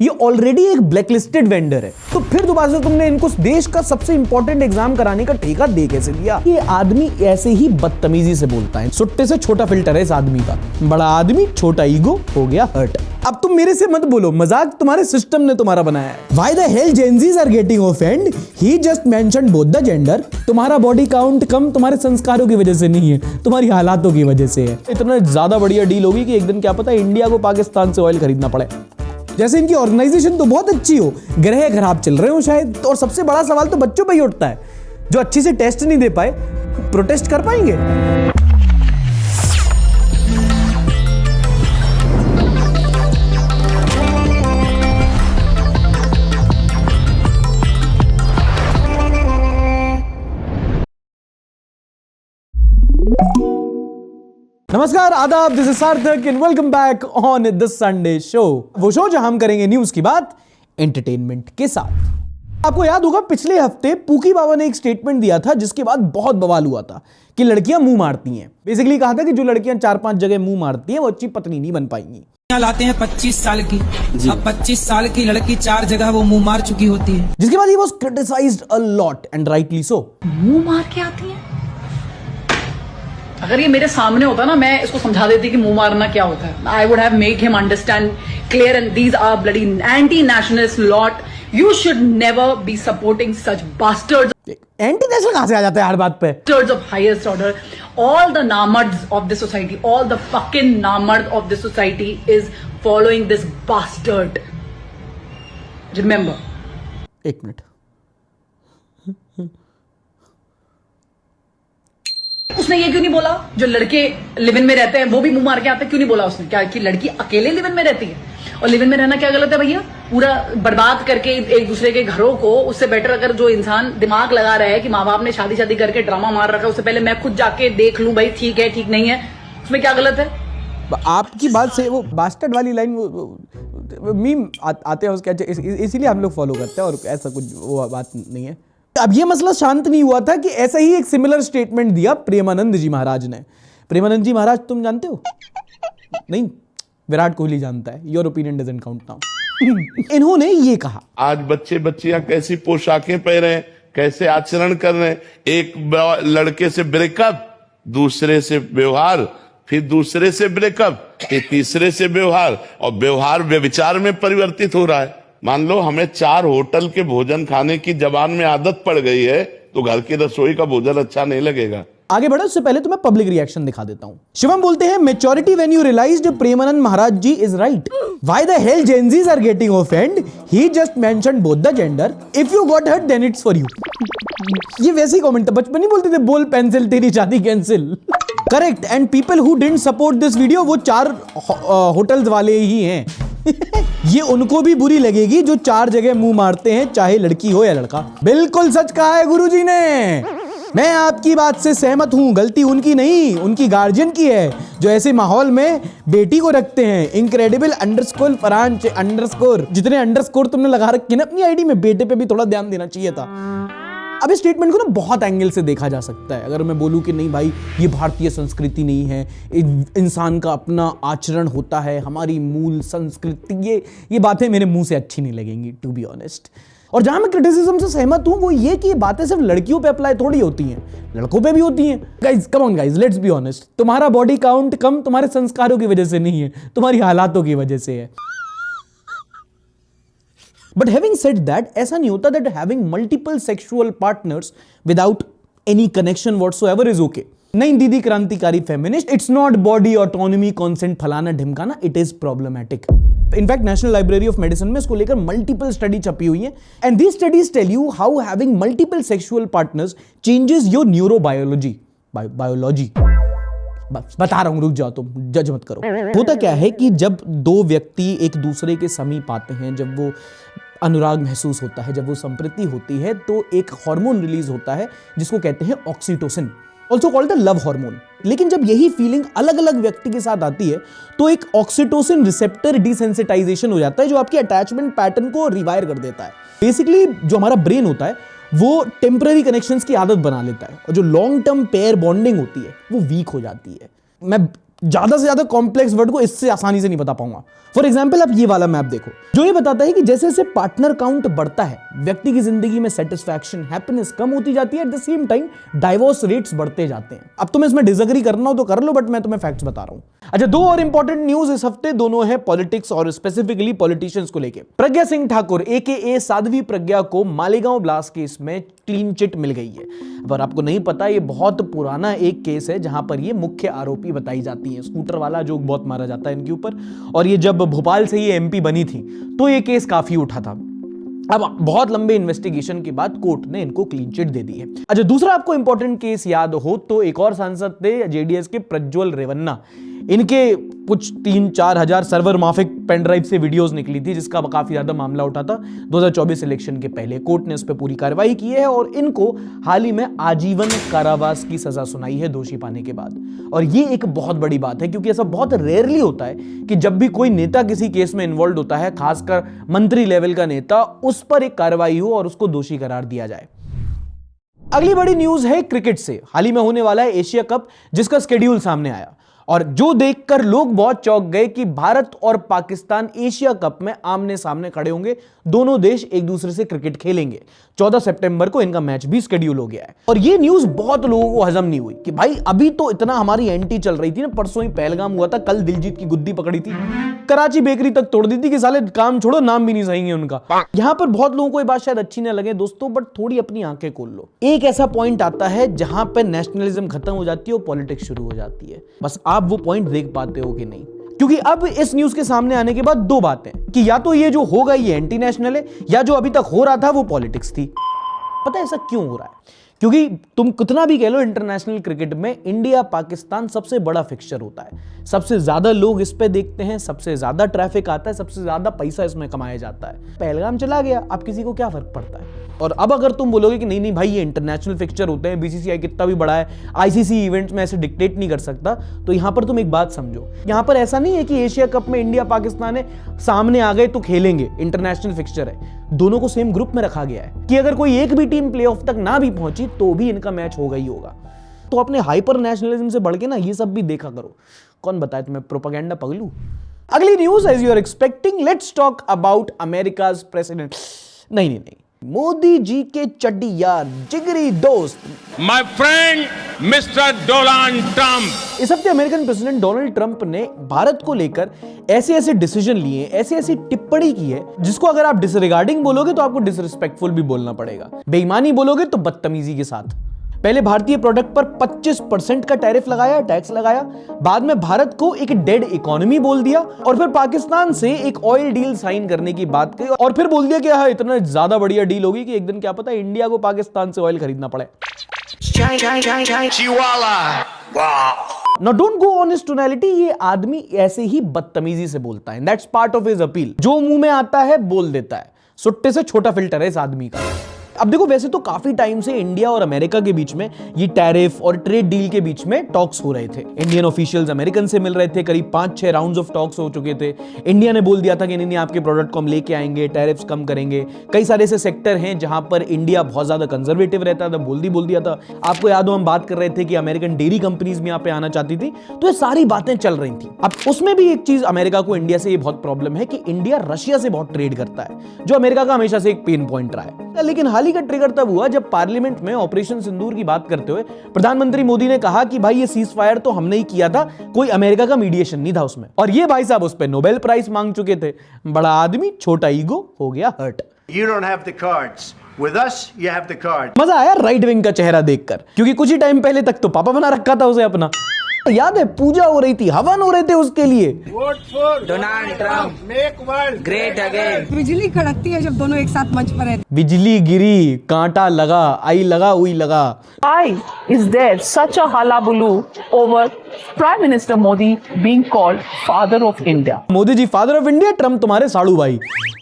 ये ऑलरेडी एक blacklisted vendor है, तो फिर दोबारा से तुमने इनको देश का सबसे इंपॉर्टेंट एग्जाम कराने का ठेका दे कैसे दिया? ये आदमी ऐसे ही बदतमीजी से बोलता है। सुट्टे से छोटा फिल्टर है इस आदमी का। बड़ा आदमी छोटा ईगो हो गया हर्ट। अब तुम मेरे से मत बोलो, मजाक तुम्हारे सिस्टम ने तुम्हारा बनाया है। Why the hell Gen Zs are getting offended? He just mentioned both the gender. तुम्हारा बॉडी काउंट कम तुम्हारे संस्कारों की वजह से नहीं है, तुम्हारी हालातों की वजह से है। इतना ज्यादा बढ़िया डील होगी कि एक दिन क्या पता इंडिया को पाकिस्तान से ऑयल खरीदना पड़े। जैसे इनकी ऑर्गेनाइजेशन तो बहुत अच्छी हो, ग्रह खराब चल रहे हो शायद। और सबसे बड़ा सवाल तो बच्चों पे ही उठता है, जो अच्छी से टेस्ट नहीं दे पाए, प्रोटेस्ट कर पाएंगे? नमस्कार, आदाब, दिस इज सार्थक and welcome back on the Sunday show. वो शो जहां हम करेंगे न्यूज की बात एंटरटेनमेंट के साथ। आपको याद होगा पिछले हफ्ते पूकी बाबा ने एक स्टेटमेंट दिया था जिसके बाद बहुत बवाल हुआ था कि लड़कियां मुंह मारती हैं। बेसिकली कहा था कि जो लड़कियां 4-5 जगह मुंह मारती हैं वो अच्छी पत्नी नहीं बन पाएंगी। लाते हैं 25 साल की, अब 25 साल की लड़की 4 जगह वो मुंह मार चुकी होती है। जिसके बाद he was criticised a lot and rightly so. मुंह मार के आती है? अगर ये मेरे सामने होता ना, मैं इसको समझा देती कि मुंह मारना क्या होता है। I would have made him understand clear and these are bloody anti nationalist lot. You should never be supporting such bastards. Anti national कहां से आ जाता है हर बात पे? Bastards of highest order. All the namards of the society, all the fucking namards of the society is following this bastard. Remember. एक minute, उसने ये क्यों नहीं बोला जो लड़के लिव इन में रहते हैं वो भी मुंह मार के आते हैं? क्यों नहीं बोला उसने? क्या कि लड़की अकेले लिव इन में रहती है? और लिव इन में रहना क्या गलत है भैया? पूरा बर्बाद करके एक दूसरे के घरों को, उससे बेटर अगर जो इंसान दिमाग लगा रहा है कि माँ बाप ने शादी शादी करके ड्रामा मार रखा है, उससे पहले मैं खुद जाके देख लूं भाई ठीक है ठीक नहीं है, उसमें क्या गलत है? आपकी बात से वो बास्टर्ड वाली लाइन मीम आते हैं उसके, इसीलिए हम लोग फॉलो करते हैं और ऐसा कुछ वो बात नहीं है। अब ये मसला शांत नहीं हुआ था कि ऐसा ही एक सिमिलर स्टेटमेंट दिया प्रेमानंद जी महाराज ने। प्रेमानंद जी महाराज तुम जानते हो? नहीं, विराट कोहली जानता है। Your opinion doesn't count now. इन्होंने ये कहा, आज बच्चे बच्चियां कैसी पोशाकें पहन रहे हैं, कैसे आचरण कर रहे हैं। एक लड़के से ब्रेकअप, दूसरे से व्यवहार, फिर दूसरे से ब्रेकअप, फिर तीसरे से व्यवहार, और व्यवहार व्यभिचार में परिवर्तित हो रहा है। मान लो हमें 4 होटल के भोजन खाने की जबान में आदत पड़ गई है, तो घर की रसोई का भोजन अच्छा नहीं लगेगा। आगे बढ़े उससे पहले तो मैं पब्लिक रिएक्शन दिखा देता हूं। शिवम बोलते हैं, maturity when you realized Premanand Maharaj ji is right. Why the hell Gen Zs are getting offend? He just mentioned both the gender. If you got hurt then it's for you. ये वैसे ही कमेंट, बचपन नहीं बोलते थे बोल पेंसिल तेरी शादी cancel. Correct. And people who didn't support this video वो 4 होटल्स वाले ही हैं। ये उनको भी बुरी लगेगी जो 4 जगह मुंह मारते हैं, चाहे लड़की हो या लड़का। बिल्कुल सच कहा है गुरुजी ने। मैं आपकी बात से सहमत हूं। गलती उनकी नहीं, उनकी गार्जियन की है जो ऐसे माहौल में बेटी को रखते हैं। इनक्रेडिबल अंडरस्कोर फरान अंडरस्कोर, जितने अंडरस्कोर तुमने लगा रखे ना अपनी आईडी में, बेटे पे भी थोड़ा ध्यान देना चाहिए था। अब इस स्टेटमेंट को ना बहुत एंगल से देखा जा सकता है। अगर मैं बोलूं कि नहीं भाई ये भारतीय संस्कृति नहीं है, इंसान का अपना आचरण होता है, हमारी मूल संस्कृति, ये बातें मेरे मुंह से अच्छी नहीं लगेंगी टू बी ऑनेस्ट। और जहां मैं क्रिटिसिज्म से सहमत हूं वो ये कि ये बातें सिर्फ लड़कियों पे अप्लाई थोड़ी होती हैं, लड़कों पे भी होती हैं। Guys come on guys, let's be honest. तुम्हारा बॉडी काउंट कम तुम्हारे संस्कारों की वजह से नहीं है, तुम्हारी हालातों की वजह से है। But having said that, ऐसा नहीं होता that having multiple sexual partners without any connection whatsoever is okay. नहीं दीदी क्रांतिकारी feminist, it's not body autonomy, consent फलाना ढिमकाना, it is problematic. In fact national library of medicine में इसको लेकर मल्टीपल स्टडी छपी हुई है and these studies tell you how having multiple sexual partners changes your neurobiology. Biology बता रहा हूं, रुक जाओ तुम, जज मत करो। होता क्या है कि जब 2 व्यक्ति एक दूसरे के समीप आते हैं, जब वो अनुराग महसूस होता है, जब वो संप्रीति होती है, तो एक हार्मोन रिलीज होता है जिसको कहते हैं oxytocin, also called the love hormone. लेकिन जब यही फीलिंग अलग अलग व्यक्ति के साथ आती है तो एक ऑक्सीटोसिन रिसेप्टर डिसेंसिटाइजेशन हो जाता है जो आपकी अटैचमेंट पैटर्न को रिवायर कर देता है। बेसिकली जो हमारा ब्रेन होता है वो टेम्पररी कनेक्शंस की आदत बना लेता है और जो लॉन्ग टर्म पेयर बॉन्डिंग होती है वो वीक हो जाती है। मैं ज्यादा से ज्यादा कॉम्प्लेक्स वर्ड को इससे आसानी से नहीं बता पाऊंगा। फॉर एग्जाम्पल आप ये वाला मैप देखो, जो ये बताता है कि जैसे जैसे पार्टनर काउंट बढ़ता है, व्यक्ति की जिंदगी में सेटिस्फैक्शन, हैप्पीनेस कम होती जाती है, at the same time divorce rates बढ़ते जाते हैं। अब तुम्हें इसमें डिसएग्री करना हो तो कर लो, बट मैं तुम्हें फैक्ट्स बता रहा हूं। अच्छा, दो और इंपॉर्टेंट न्यूज इस हफ्ते, दोनों है पॉलिटिक्स और स्पेसिफिकली पॉलिटिशियंस को लेके। प्रज्ञा सिंह ठाकुर AKA साध्वी प्रज्ञा को मालेगांव ब्लास्ट केस में क्लीन चिट मिल गई है। पर आपको नहीं पता, ये बहुत पुराना एक केस है जहां पर ये मुख्य आरोपी बताई जाती है, स्कूटर वाला जो बहुत मारा जाता है इनके ऊपर। और ये जब भोपाल से ये MP बनी थी तो ये केस काफी उठा था। अब बहुत लंबे इन्वेस्टिगेशन के बाद कोर्ट ने इनको क्लीन चिट दे दी है। अच्छा, दूसरा आपको इंपॉर्टेंट केस याद हो तो एक और सांसद थे JDS के प्रज्वल रेवन्ना, इनके कुछ 3-4 हजार सर्वर माफिक पेन ड्राइव से वीडियोस निकली थी, जिसका काफी ज्यादा मामला उठा था 2024 इलेक्शन के पहले। कोर्ट ने इस पर पूरी कार्रवाई की है और इनको हाल ही में आजीवन कारावास की सजा सुनाई है दोषी पाने के बाद। और ये एक बहुत बड़ी बात है, क्योंकि ऐसा बहुत रेयरली होता है कि जब भी कोई नेता किसी केस में इन्वॉल्व होता है, खासकर मंत्री लेवल का नेता, उस पर एक कार्रवाई हो और उसको दोषी करार दिया जाए। अगली बड़ी न्यूज है क्रिकेट से। हाल ही में होने वाला है एशिया कप, जिसका शेड्यूल सामने आया और जो देखकर लोग बहुत चौंक गए कि भारत और पाकिस्तान एशिया कप में आमने सामने खड़े होंगे। दोनों देश एक दूसरे से क्रिकेट खेलेंगे। 14 सितंबर को इनका मैच भी शेड्यूल हो गया है। और ये न्यूज बहुत लोगों को हजम नहीं हुई कि भाई अभी तो इतना हमारी एंटी चल रही थी ना, परसों ही पहलगाम हुआ था, कल दिलजीत की गुद्दी पकड़ी थी, कराची बेकरी तक तोड़ दी थी कि साले काम छोड़ो, नाम भी नहीं सही है उनका। यहां पर बहुत लोगों को ये बात शायद अच्छी ना लगे दोस्तों, बट थोड़ी अपनी आंखें खोल लो। एक ऐसा पॉइंट आता है जहां पर नेशनलिज्म खत्म हो जाती है और पॉलिटिक्स शुरू हो जाती है। बस आप वो पॉइंट देख पाते हो कि नहीं? क्योंकि अब इस न्यूज के सामने आने के बाद दो बातें कि या तो ये जो होगा ये एंटी नेशनल है, या जो अभी तक हो रहा था वो पॉलिटिक्स थी। पता है ऐसा क्यों हो रहा है? क्योंकि तुम कितना भी कह लो, इंटरनेशनल क्रिकेट में इंडिया पाकिस्तान सबसे बड़ा फिक्सचर होता है, सबसे ज्यादा लोग इस पे देखते हैं, सबसे ज्यादा ट्रैफिक आता है, सबसे ज्यादा पैसा इसमें कमाया जाता है। पहलगाम चला गया, अब किसी को क्या फर्क पड़ता है? और अब अगर तुम बोलोगे कि नहीं नहीं भाई ये इंटरनेशनल फिक्सचर होते हैं, BCCI कितना भी बड़ा है, ICC इवेंट्स में ऐसे डिक्टेट नहीं कर सकता, तो यहां पर तुम एक बात समझो, यहां पर ऐसा नहीं है कि एशिया कप में इंडिया पाकिस्तान है, सामने आ गए तो खेलेंगे, इंटरनेशनल फिक्सचर है। दोनों को सेम ग्रुप में रखा गया है कि अगर कोई एक भी टीम प्लेऑफ तक ना भी पहुंची तो भी इनका मैच होगा ही होगा। तो अपने हाइपर नेशनलिज्म से बढ़ के ना ये सब भी देखा करो। कौन बताए तुम्हें प्रोपेगेंडा पगलू? अगली news, as you are expecting, let's talk about America's president. नहीं, मोदी जी के चड्डी यार, जिगरी दोस्त, My friend Mr. Donald Trump। इस हफ्ते अमेरिकन प्रेसिडेंट डोनाल्ड ट्रंप ने भारत को लेकर ऐसे डिसीजन लिए, ऐसी टिप्पणी की है जिसको अगर आप डिसरिगार्डिंग बोलोगे तो आपको डिसरिस्पेक्टफुल भी बोलना पड़ेगा, बेईमानी बोलोगे तो बदतमीजी के साथ। पहले भारतीय प्रोडक्ट पर 25% का टैरिफ लगाया, टैक्स लगाया, बाद में भारत को एक डेड इकोनॉमी बोल दिया, और फिर पाकिस्तान से एक ऑयल डील साइन करने की बात कही, और फिर बोल दिया कि हाँ इतना ज्यादा बढ़िया डील होगी कि एक दिन क्या पता इंडिया को पाकिस्तान से ऑयल खरीदना पड़े। Now don't go on his tonality, ये आदमी ऐसे ही बदतमीजी से बोलता है, that's part of his appeal। जो मुंह में आता है बोल देता है, सुट्टे से छोटा फिल्टर है इस आदमी का। अब देखो, वैसे तो काफी टाइम से इंडिया और अमेरिका के बीच में ये टैरिफ और ट्रेड डील के बीच में टॉक्स हो रहे थे। इंडियन ऑफिशियल्स अमेरिकन से मिल रहे थे, करीब 5-6 राउंड्स ऑफ टॉक्स हो चुके थे। इंडिया ने बोल दिया था कि नहीं आपके प्रोडक्ट को हम लेके आएंगे, टैरिफ्स कम करेंगे। कई सारे ऐसे सेक्टर हैं जहां पर इंडिया बहुत ज्यादा कंजर्वेटिव रहता था, बोल दिया था। आपको याद हो हम बात कर रहे थे कि अमेरिकन डेयरी कंपनीज भी यहाँ पे आना चाहती थी, तो ये सारी बातें चल रही थी। अब उसमें भी एक चीज अमेरिका को इंडिया से ये बहुत प्रॉब्लम है कि इंडिया रशिया से बहुत ट्रेड करता है, जो अमेरिका का हमेशा से एक पेन पॉइंट रहा है। लेकिन हाल ही का ट्रिगर तब हुआ जब पार्लियामेंट में ऑपरेशन सिंदूर की बात करते हुए प्रधानमंत्री मोदी ने कहा कि भाई ये सीज फायर तो हमने ही किया था, कोई अमेरिका का मीडिएशन नहीं था उसमें। और ये भाई साहब उस पर नोबेल प्राइज मांग चुके थे। बड़ा आदमी छोटा ईगो हो गया hurt. You don't have the cards. With us, you have the cards. मजा आया राइट विंग का चेहरा देखकर, क्योंकि कुछ ही टाइम पहले तक तो पापा बना रखा था उसे अपना। याद है पूजा हो रही थी, हवन हो रहे थे उसके लिए। Vote for Donald Trump, make world great again. बिजली कड़कती है जब दोनों एक साथ मंच पर रहते। बिजली गिरी, कांटा लगा, आई लगा उई लगा। Why is there such a hullabaloo over Prime Minister Modi being called father of India? Modi ji father of India, Trump तुम्हारे साड़ू भाई।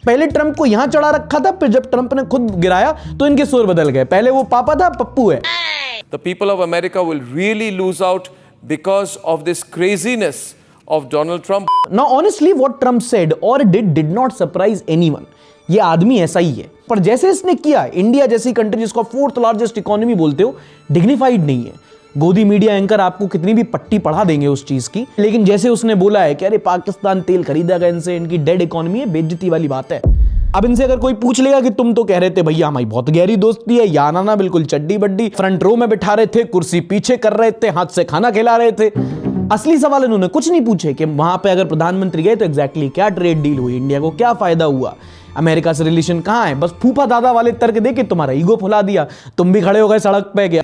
पहले ट्रंप को यहां चढ़ा रखा था, फिर जब ट्रंप ने खुद गिराया तो इनके सुर बदल गए। पहले वो पापा था, पप्पू है। The people of America will really lose out because of this craziness of Donald Trump. Now honestly what Trump said or did not surprise anyone. ये आदमी ऐसा ही है, पर जैसे इसने किया, इंडिया जैसी कंट्री जिसको 4th लार्जेस्ट इकोनॉमी बोलते हो, डिग्निफाइड नहीं है। गोदी मीडिया एंकर आपको कितनी भी पट्टी पढ़ा देंगे उस चीज की, लेकिन जैसे उसने बोला है कि अरे पाकिस्तान तेल खरीदेगा इनसे, इनकी डेड इकोनॉमी है, बेइज्जती वाली बात है। अब इनसे अगर कोई पूछ लेगा कि तुम तो कह रहे थे भैया हमारी बहुत गहरी दोस्ती है, याना ना बिल्कुल चड्डी बड्डी, फ्रंट रो में बिठा रहे थे, कुर्सी पीछे कर रहे थे, हाथ से खाना खिला रहे थे, असली सवाल इन्होंने कुछ नहीं पूछे कि वहां पे अगर प्रधानमंत्री गए तो एग्जैक्टली क्या ट्रेड डील हुई, इंडिया को क्या फायदा हुआ, अमेरिका से रिलेशन कहां है। बस फूफा दादा वाले तर्क दे के तुम्हारा ईगो फुला दिया, तुम भी खड़े हो गए सड़क पे गया।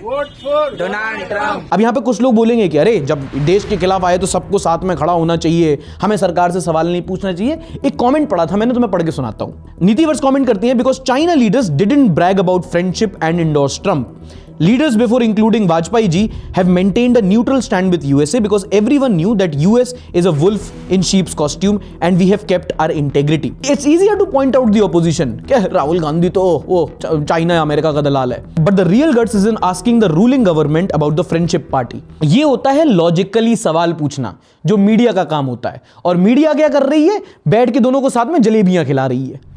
अब यहां पे कुछ लोग बोलेंगे कि अरे जब देश के खिलाफ आए तो सबको साथ में खड़ा होना चाहिए, हमें सरकार से सवाल नहीं पूछना चाहिए। एक कमेंट पढ़ा था मैंने, तुम्हें पढ़ के सुनाता हूं। नीति वर्ष कमेंट करती है, because China leaders didn't brag about friendship and endorse Trump. Leaders before including Vajpayee ji have maintained a neutral stand with USA because everyone knew that US is a wolf in sheep's costume and we have kept our integrity. It's easier to point out the opposition. क्या राहुल गांधी तो वो China America का दलाल है. But the real guts is in asking the ruling government about the friendship party. ये होता है logically सवाल पूछना, जो मीडिया का काम होता है. और मीडिया क्या कर रही है? बैठ के दोनों को साथ में जलेबियां खिला रही है.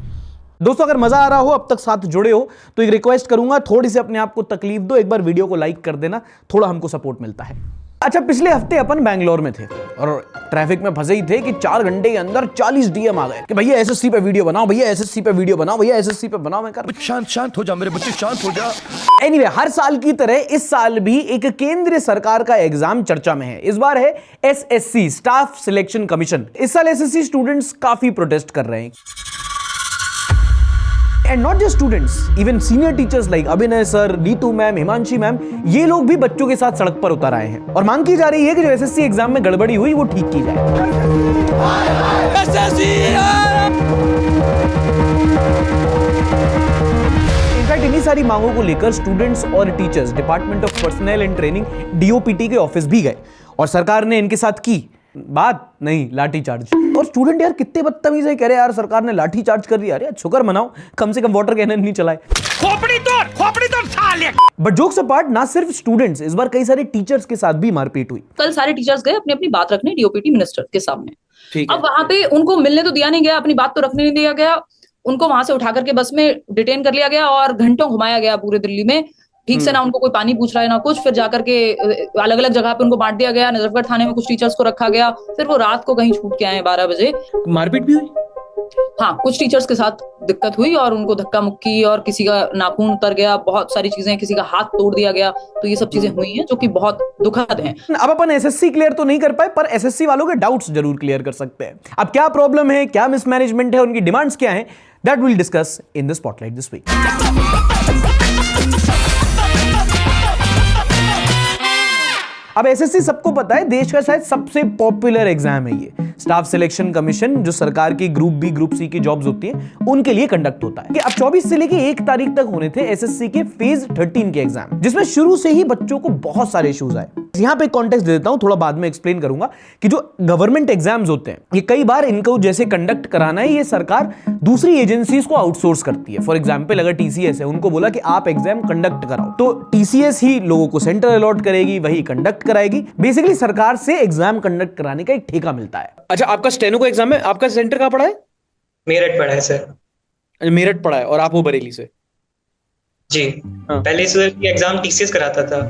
दोस्तों अगर मजा आ रहा हो, अब तक साथ जुड़े हो, तो एक रिक्वेस्ट करूंगा, थोड़ी सी अपने आप को तकलीफ दो, एक बार वीडियो को लाइक कर देना, थोड़ा हमको सपोर्ट मिलता है. अच्छा, पिछले हफ्ते अपन बैंगलोर में थे और ट्रैफिक में फंसे ही थे कि 4 घंटे के अंदर 40 डीएम आ गए कि भैया एसएससी पे वीडियो बनाओ, भैया एसएससी पे वीडियो बनाओ, भैया एसएससी पे बनाओ. मैं कर शांत हो जा मेरे बच्चे, शांत हो जा. एनीवे, हर साल की तरह इस साल भी एक केंद्र सरकार का एग्जाम चर्चा में है. इस बार है एसएससी, स्टाफ सिलेक्शन कमीशन. इस साल एसएससी स्टूडेंट्स काफी प्रोटेस्ट कर रहे हैं. And not just students, even senior teachers like अभिनय sir, Neetu ma'am, Himanshi ma'am, ये लोग भी बच्चों के साथ सड़क पर उतर आए हैं और मांग की जा रही है कि जो एसएससी एग्जाम में गड़बड़ी हुई वो ठीक की जाए. इनफैक्ट इन्हीं सारी मांगों को लेकर स्टूडेंट्स और teachers department of personal and training DOPT के ऑफिस भी गए और सरकार ने इनके साथ की बात नहीं, लाठी चार्ज. और स्टूडेंट यार कितने बदतमीज है, कह रहे यार सरकार ने लाठी चार्ज कर दिया. अरे शुक्र मनाओ, कम से कम वाटर कैनन नहीं चलाए. खोपड़ी तोड़ साले. बट जोक्स अपार्ट, ना सिर्फ स्टूडेंट्स, इस बार कई सारे टीचर्स के साथ भी मारपीट हुई. कल सारे टीचर्स गए अपनी अपनी बात रखने डीओपीटी मिनिस्टर के सामने. अब वहां पे उनको मिलने तो दिया नहीं गया, अपनी बात तो रखने नहीं दिया गया. उनको वहां से उठा करके बस में डिटेन कर लिया गया और घंटों घुमाया गया पूरे दिल्ली में. ठीक से ना उनको कोई पानी पूछ रहा है ना कुछ. फिर जाकर के अलग अलग जगह पे उनको बांट दिया गया. नजफगढ़ थाने में कुछ टीचर्स को रखा गया. फिर वो रात को कहीं छूट के आए 12 बजे. मारपीट भी हुई. हाँ, कुछ टीचर्स के साथ दिक्कत हुई और उनको धक्का मुक्की और किसी का नाखून उतर गया, बहुत सारी चीजें, किसी का हाथ तोड़ दिया गया. तो ये सब चीजें हुई हैं जो कि बहुत दुखद हैं. अब अपन एसएससी क्लियर तो नहीं कर पाए, पर एसएससी वालों के डाउट्स जरूर क्लियर कर सकते हैं. अब क्या प्रॉब्लम है, क्या मिसमैनेजमेंट है, उनकी डिमांड्स क्या है, that will discuss in the spotlight this week. अब एसएससी सबको पता है देश का शायद सबसे पॉपुलर एग्जाम है. ये स्टाफ सिलेक्शन कमीशन जो सरकार की ग्रुप बी ग्रुप सी की जॉब्स होती हैं उनके लिए कंडक्ट होता है. कि अब 24 से लेके 1 तारीख तक होने थे एसएससी के फेज 13 के एग्जाम, जिसमें शुरू से ही बच्चों को बहुत सारे इश्यूज आए. यहां पे कॉन्टेक्स्ट दे देता हूं, थोड़ा बाद में एक्सप्लेन करूंगा कि जो गवर्नमेंट एग्जाम्स होते हैं ये कई बार इनको जैसे कंडक्ट कराना है ये सरकार दूसरी एजेंसीज को आउटसोर्स करती है. फॉर एग्जाम्पल अगर टीसीएस है, उनको बोला कि आप एग्जाम कंडक्ट कराओ, तो टीसीएस ही लोगों को सेंटर अलॉट करेगी, वही कंडक्ट कराएगी. बेसिकली सरकार से एग्जाम कंडक्ट कराने का एक ठेका मिलता है. अच्छा, आपका स्टेनो का एग्जाम है, आपका सेंटर कहां पड़ा है? मेरठ पड़ा है सर. मेरठ पड़ा है और आप वो बरेली से? जी. पहले सर ये एग्जाम टीसीएस कराता था,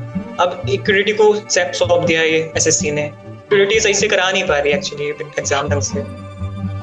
अब इक्विटी को सौंप दिया ये एसएससी ने. इक्विटी सही से करा नहीं पा रही एक्चुअली एग्जाम ढंग से.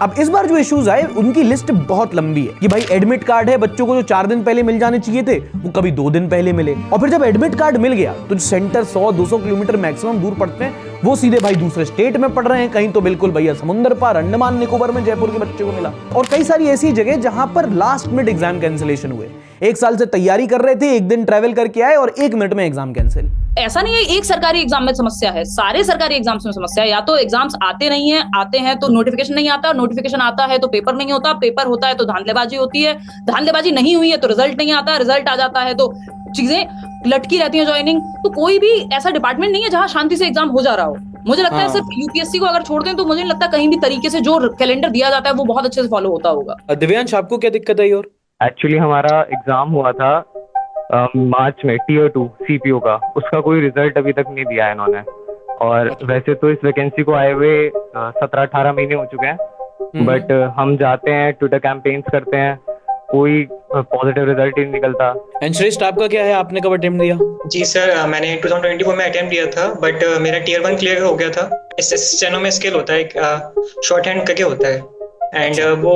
अब इस बार जो इश्यूज आए उनकी लिस्ट बहुत लंबी है कि भाई एडमिट कार्ड है बच्चों को जो 4 दिन पहले मिल जाने चाहिए थे वो कभी 2 दिन पहले मिले. और फिर जब एडमिट कार्ड मिल गया तो जो सेंटर 100-200 किलोमीटर मैक्सिमम दूर पड़ते हैं वो सीधे भाई दूसरे स्टेट में पड़ रहे हैं. कहीं तो बिल्कुल भैया समुद्र पार अंडमान निकोबार में जयपुर के बच्चे को मिला. और कई सारी ऐसी जगह जहां पर लास्ट मिनट एग्जाम कैंसिलेशन हुए. 1 साल से तैयारी कर रहे थे, 1 दिन ट्रैवल करके आए और 1 मिनट में एग्जाम कैंसिल. ऐसा नहीं है एक सरकारी एग्जाम में समस्या है, सारे सरकारी एग्जाम्स में समस्या है. या तो एग्जाम्स आते नहीं है, आते हैं तो नोटिफिकेशन नहीं आता, नोटिफिकेशन आता है तो पेपर नहीं होता, पेपर होता है तो धांधलेबाजी होती है, धांधलेबाजी नहीं हुई है तो रिजल्ट नहीं आता, रिजल्ट आ जाता है तो चीजें लटकी रहती है ज्वाइनिंग. तो कोई भी ऐसा डिपार्टमेंट नहीं है जहां शांति से एग्जाम हो जा रहा हो. मुझे लगता है सिर्फ यूपीएससी को अगर छोड़ दें तो मुझे नहीं लगता कहीं भी तरीके से जो कैलेंडर दिया जाता है वो बहुत अच्छे से फॉलो होता होगा. दिव्यांश, आपको क्या दिक्कत आई? और एक्चुअली हमारा एग्जाम हुआ था मार्च में Tier 2 सीपीओ का, उसका कोई रिजल्ट अभी तक नहीं दिया है इन्होंने. और वैसे तो इस वैकेंसी को आए हुए 17-18 महीने हो चुके हैं, बट हम जाते हैं, ट्विटर कैंपेन्स करते हैं, कोई पॉजिटिव रिजल्ट ही नहीं निकलता। एंड श्रेष्ठ आपका क्या है, आपने कब अटेम्प्ट दिया? जी सर, मैंने 2024 में अटेम्प्ट दिया था, बट मेरा टियर 1 क्लियर हो गया था। स्टेनो में स्किल होता है, शॉर्ट हैंड करके होता है, एंड वो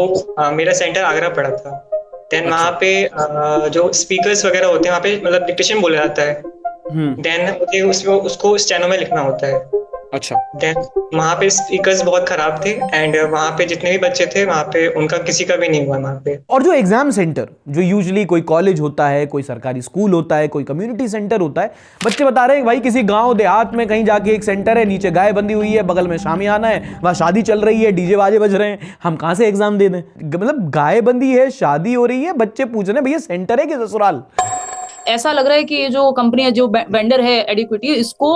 मेरा सेंटर आगरा पड़ा था। देन वहाँ पे जो स्पीकर्स वगैरह होते हैं वहाँ पे मतलब डिक्टेशन बोला जाता है, देन मुझे उसको स्टेनो में लिखना होता है। अच्छा। देन वहाँ पे स्पीकर्स बहुत खराब थे, एंड वहाँ पे जितने भी बच्चे थे वहाँ पे उनका किसी का भी नहीं हुआ वहाँ पे। और जो एग्जाम सेंटर जो यूजुअली कोई कॉलेज होता है, कोई सरकारी स्कूल होता है, कोई कम्युनिटी सेंटर होता है, बच्चे बता रहे हैं भाई किसी गांव देहात में कहीं जाके एक सेंटर है, नीचे गाय बंधी हुई है, बगल में शामियाना है, वहां शादी चल रही है, डीजे बाजे बज रहे हैं, हम कहां से एग्जाम दे दें? मतलब गाय बंधी है, शादी हो रही है, बच्चे पूछ रहे हैं भैया सेंटर है कि ससुराल? ऐसा लग रहा है कि ये जो कंपनी है, जो वेंडर है एडिक्विटी, इसको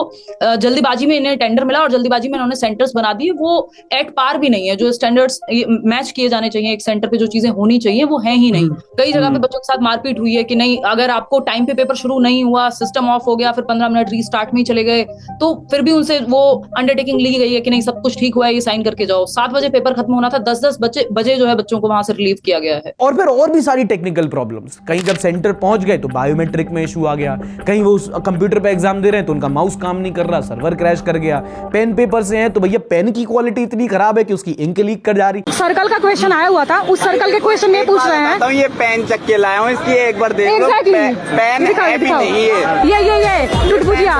जल्दीबाजी में इन्हें टेंडर मिला और जल्दीबाजी में इन्होंने सेंटर्स बना दिए, वो एट पार भी नहीं है। जो स्टैंडर्ड्स मैच किए जाने चाहिए एक सेंटर पे, जो चीजें होनी चाहिए वो है ही नहीं। कई जगह पे बच्चों के साथ मारपीट हुई है कि नहीं, अगर आपको टाइम पे पेपर शुरू नहीं हुआ, सिस्टम ऑफ हो गया, फिर 15 मिनट रीस्टार्ट में ही चले गए, तो फिर भी उनसे वो अंडरटेकिंग ली गई है कि नहीं सब कुछ ठीक हुआ है, ये साइन करके जाओ। 7 बजे पेपर खत्म होना था, 10-10 बजे जो है बच्चों को वहां से रिलीव किया गया है। और फिर और भी सारी टेक्निकल प्रॉब्लम्स, कहीं जब सेंटर पहुंच गए तो बायोमेट्रिक में इशू आ गया, कहीं वो कंप्यूटर पे एग्जाम दे रहे हैं तो उनका माउस काम नहीं कर रहा, सर्वर क्रैश कर गया, पेन पेपर से हैं तो भैया पेन की क्वालिटी इतनी खराब है कि उसकी इंक लीक कर जा रही। सर्कल का क्वेश्चन आया हुआ था, उस सर्कल के क्वेश्चन नहीं पूछ रहे हैं। ये पेन चक के लाया हूँ, इसकी एक बार देख लो। Exactly. पेन है भी नहीं है। ये टुटपुटिया,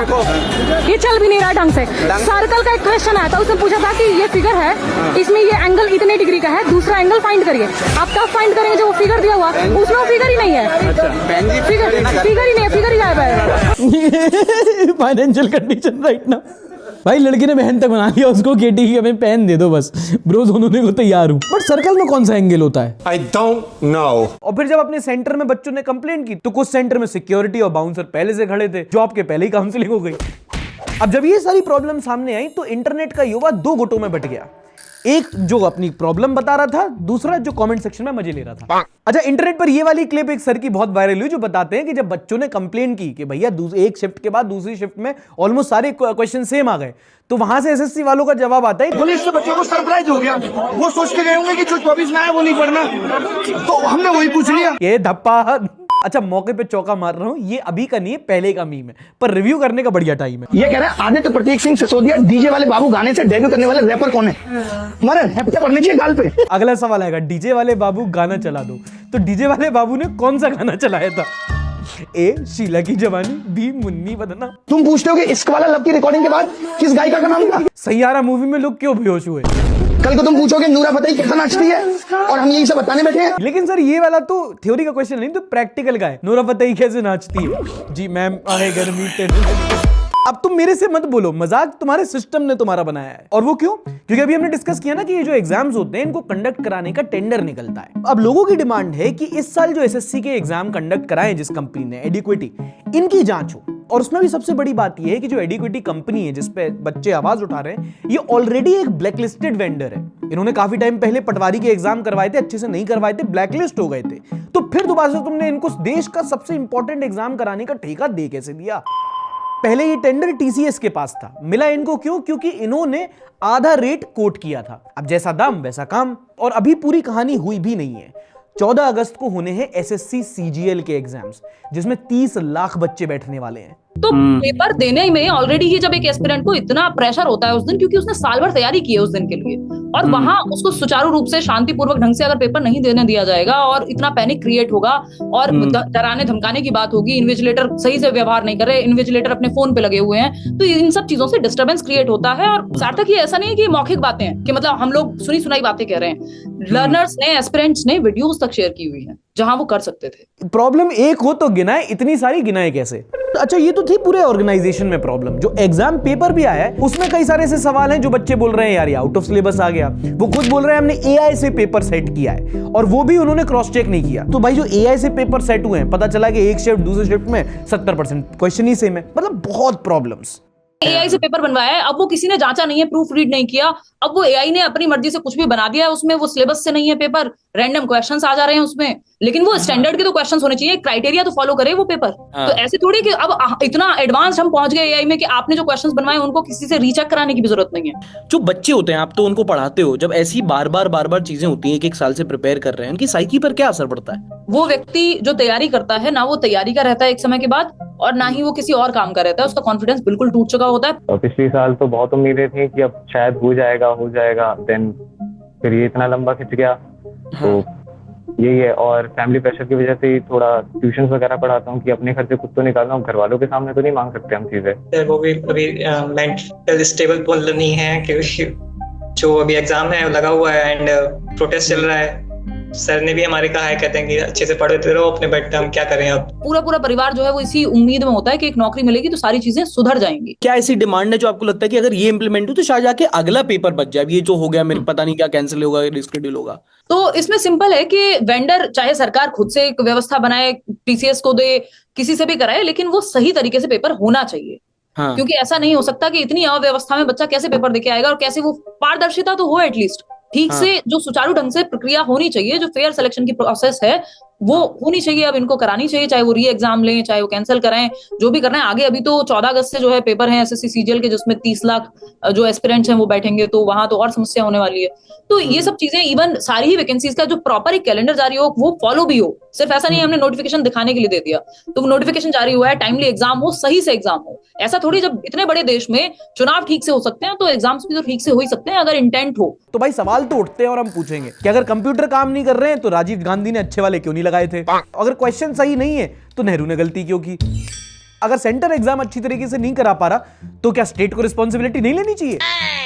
ये चल भी नहीं रहा ढंग से। सर्कल का एक क्वेश्चन आया था, उसने पूछा था कि ये फिगर है, इसमें ये एंगल इतने डिग्री का है, दूसरा एंगल फाइंड करिए। आप कब फाइंड करेंगे जो वो फिगर दिया हुआ, उसमें वो फिगर ही नहीं है, फिगर ही नहीं है, फिगर ही गायब है। फाइनेंशियल कंडीशन राइट ना भाई, लड़की ने बहन तक बना लिया उसको केटी की हमें पेन दे दो बस, ब्रो दोनों को तैयार हूं। बट सर्कल में कौन सा एंगल होता है? I don't know. और फिर जब अपने सेंटर में बच्चों ने कंप्लेंट की तो कुछ सेंटर में सिक्योरिटी और बाउंसर पहले से खड़े थे, जॉब के पहले ही काउंसलिंग हो गई। अब जब ये सारी प्रॉब्लम सामने आई तो इंटरनेट का युवा 2 गुटों में बट गया, एक जो अपनी प्रॉब्लम बता रहा था, दूसरा जो कमेंट सेक्शन में मजे ले रहा था। अच्छा, इंटरनेट पर ये वाली क्लिप एक सर की बहुत वायरल हुई जो बताते हैं कि जब बच्चों ने कंप्लेन की कि भैया एक शिफ्ट के बाद दूसरी शिफ्ट में ऑलमोस्ट सारे क्वेश्चन सेम आ गए, तो वहां से एसएससी वालों का जवाब आता है पुलिस से बच्चों को सरप्राइज हो गया, वो सोच के गए होंगे कि जो 24 में आया वो नहीं पढ़ना, तो हमने वही पूछ लिया। ये धप्पा। अच्छा, मौके पे चौका मार रहा हूँ, ये अभी का नहीं है, पहले का मीम है, पर रिव्यू करने का बढ़िया टाइम है। ये कह रहे हैं आदित्य प्रतीक सिंह सिसोदिया डीजे वाले बाबू गाने से डेब्यू करने वाले रैपर कौन है? हमारे हैप्पी पढ़ने चाहिए गाल पे। अगला सवाल आएगा, डीजे वाले बाबू गाना चला दो, तो डीजे वाले बाबू ने कौन सा गाना चलाया था? ए शीला की जवानी, बी मुन्नी बदना। तुम पूछते हो कि इश्क वाला लव की रिकॉर्डिंग के बाद किस गायिका का नाम था? सैयारा मूवी में लोग क्यों बेहोश हुए? कल को तुम पूछोगे नूरा फतेही कैसा नाचती है, और हम यही सब बताने बैठे हैं। लेकिन सर ये वाला तो थ्योरी का क्वेश्चन नहीं, तो प्रैक्टिकल का है। नूरा फतेही कैसे नाचती है? जी मैम, आए गर्मी टेंशन। अब तुम मेरे से मत बोलो, मजाक तुम्हारे सिस्टम ने तुम्हारा बनाया है। और वो क्यों? क्योंकि अभी हमने डिस्कस किया ना कि ये जो एग्जाम्स होते हैं इनको कंडक्ट कराने का टेंडर निकलता है। अब लोगों की डिमांड है कि इस साल जो एसएससी के एग्जाम कंडक्ट कराएं जिस कंपनी ने, एडिक्विटी, इनकी जांच हो। और उसमें भी सबसे बड़ी बात यह है कि जो एडिक्विटी कंपनी है जिसपे बच्चे आवाज उठा रहे हैं, ये ऑलरेडी एक ब्लैकलिस्टेड वेंडर है। इन्होंने काफी टाइम पहले पटवारी के एग्जाम करवाए थे, अच्छे से नहीं करवाए थे, ब्लैकलिस्ट हो गए थे। तो फिर दोबारा से तुमने इनको देश का सबसे इंपॉर्टेंट एग्जाम कराने का ठेका दे कैसे दिया? पहले ये टेंडर टीसीएस के पास था, मिला इनको क्यों? क्योंकि इन्होंने आधा रेट कोट किया था। अब जैसा दाम वैसा काम। और अभी पूरी कहानी हुई भी नहीं है। 14 अगस्त को होने हैं एसएससी सीजीएल के एग्जाम्स, जिसमें 30 लाख बच्चे बैठने वाले हैं। तो पेपर देने में ऑलरेडी ही जब एक एस्पिरेंट को इतना प्रेशर होता है उस दिन, क्योंकि उसने साल भर तैयारी की है उस दिन के लिए, और वहां उसको सुचारू रूप से शांतिपूर्वक ढंग से अगर पेपर नहीं देने दिया जाएगा और इतना पैनिक क्रिएट होगा और डराने धमकाने की बात होगी, इन्विजिलेटर सही से व्यवहार नहीं कर रहे, इन्विजिलेटर अपने फोन पे लगे हुए हैं, तो इन सब चीजों से डिस्टर्बेंस क्रिएट होता है। और सार्थक, ये ऐसा नहीं है कि मौखिक बातें हैं कि मतलब हम लोग सुनी सुनाई बातें कह रहे हैं। लर्नर्स ने, एस्पिरेंट्स ने वीडियोस तक शेयर की हुई है जहां वो कर सकते थे। प्रॉब्लम एक हो तो गिनाए, इतनी सारी गिनाए कैसे? अच्छा, ये तो थी पूरे ऑर्गेनाइजेशन में प्रॉब्लम। जो एग्जाम पेपर भी आया है उसमें कई सारे ऐसे सवाल हैं जो बच्चे बोल रहे हैं यार ये आउट ऑफ सिलेबस आ गया। वो खुद बोल रहे हैं हमने एआई से पेपर सेट किया है, और वो भी उन्होंने क्रॉस चेक नहीं किया। तो भाई जो एआई से पेपर सेट हुए हैं, पता चला कि एक शिफ्ट दूसरे शिफ्ट में 70% क्वेश्चन ही सेम है। मतलब बहुत प्रॉब्लम्स। एआई से पेपर बनवाया है, अब वो किसी ने जांचा नहीं है, प्रूफ रीड नहीं किया, अब वो एआई ने अपनी मर्जी से कुछ भी बना दिया है उसमें, वो सिलेबस से नहीं है पेपर, रैंडम क्वेश्चंस आ जा रहे हैं उसमें, लेकिन वो स्टैंडर्ड के तो क्वेश्चंस होने चाहिए, क्राइटेरिया तो फॉलो करे वो पेपर। तो ऐसे थोड़ी कि अब इतना एडवांस हम पहुंच गए एआई में कि आपने जो क्वेश्चंस बनवाए उनको किसी से रीचेक कराने की भी जरूरत नहीं है। जो बच्चे होते हैं आप तो उनको पढ़ाते हो, जब ऐसी बार बार चीजें होती हैं, एक साल से प्रिपेयर कर रहे हैं, उनकी साइकी पर क्या असर पड़ता है? वो व्यक्ति जो तैयारी करता है ना, वो तैयारी का रहता है एक समय के बाद, और ना ही वो किसी और काम का रहता है, उसका कॉन्फिडेंस बिल्कुल टूट चुका होता है। और पिछले साल तो बहुत उम्मीदें थी कि अब शायद हो जाएगा, देन फिर ये इतना लंबा खिंच गया। तो यही है, और फैमिली प्रेशर की वजह से थोड़ा ट्यूशंस वगैरह पढ़ाता हूँ कि अपने खर्चे खुद तो निकालना हूँ, घर वालों के सामने तो नहीं मांग सकते हम चीजें। वो भी अभी मेंटल स्टेबल बोल नहीं है, क्योंकि जो अभी एग्जाम है लगा हुआ है एंड प्रोटेस्ट चल रहा है। सर ने भी हमारे कहा है, कहते हैं कि अच्छे से पढ़ते रहो अपने, बट हम क्या करें अब। पूरा परिवार जो है वो इसी उम्मीद में होता है कि एक नौकरी मिलेगी तो सारी चीजें सुधर जाएंगी। क्या ऐसी डिमांड है जो आपको लगता है कि अगर ये इंप्लीमेंट हो तो शायद जाके अगला पेपर बच जाए, ये जो हो गया मेरे पता नहीं क्या कैंसिल होगा, रिस्केड्यूल होगा? तो इसमें सिंपल है कि वेंडर चाहे सरकार खुद से एक व्यवस्था बनाए, टीसीएस को दे, किसी से भी कराए, लेकिन वो सही तरीके से पेपर होना चाहिए। हाँ। क्योंकि ऐसा नहीं हो सकता कि इतनी अव्यवस्था में बच्चा कैसे पेपर देके आएगा, और कैसे वो पारदर्शिता तो हो एटलीस्ट, ठीक से जो सुचारू ढंग से प्रक्रिया होनी चाहिए, जो फेयर सिलेक्शन की प्रोसेस है वो होनी चाहिए, अब इनको करानी चाहिए, चाहे वो री एग्जाम लें, चाहे वो कैंसिल कराएं, जो भी करना है आगे। अभी तो 14 अगस्त से जो है पेपर है एसएससी सीजीएल के, जिसमें 30 लाख जो एस्पिरेंट्स हैं वो बैठेंगे, तो वहां तो और समस्या होने वाली है। तो ये सब चीजें, इवन सारी ही वैकेंसीज का जो प्रॉपर एक कैलेंडर जारी हो, वो फॉलो भी हो, सिर्फ ऐसा नहीं है हमने नोटिफिकेशन दिखाने के लिए दे दिया, तो नोटिफिकेशन जारी हुआ है, टाइमली एग्जाम हो, सही से एग्जाम हो। ऐसा थोड़ी, जब इतने बड़े देश में चुनाव ठीक से हो सकते हैं तो एग्जाम्स भी तो ठीक से हो ही सकते हैं अगर इंटेंट हो। तो भाई सवाल तो उठते हैं और हम पूछेंगे कि अगर कंप्यूटर काम नहीं कर रहे हैं तो राजीव गांधी ने अच्छे वाले क्यों नहीं लगाए थे? अगर क्वेश्चन सही नहीं है तो नेहरू ने गलती क्यों की? अगर सेंटर एग्जाम अच्छी तरीके से नहीं करा पा रहा तो क्या स्टेट को रिस्पॉन्सिबिलिटी नहीं लेनी चाहिए?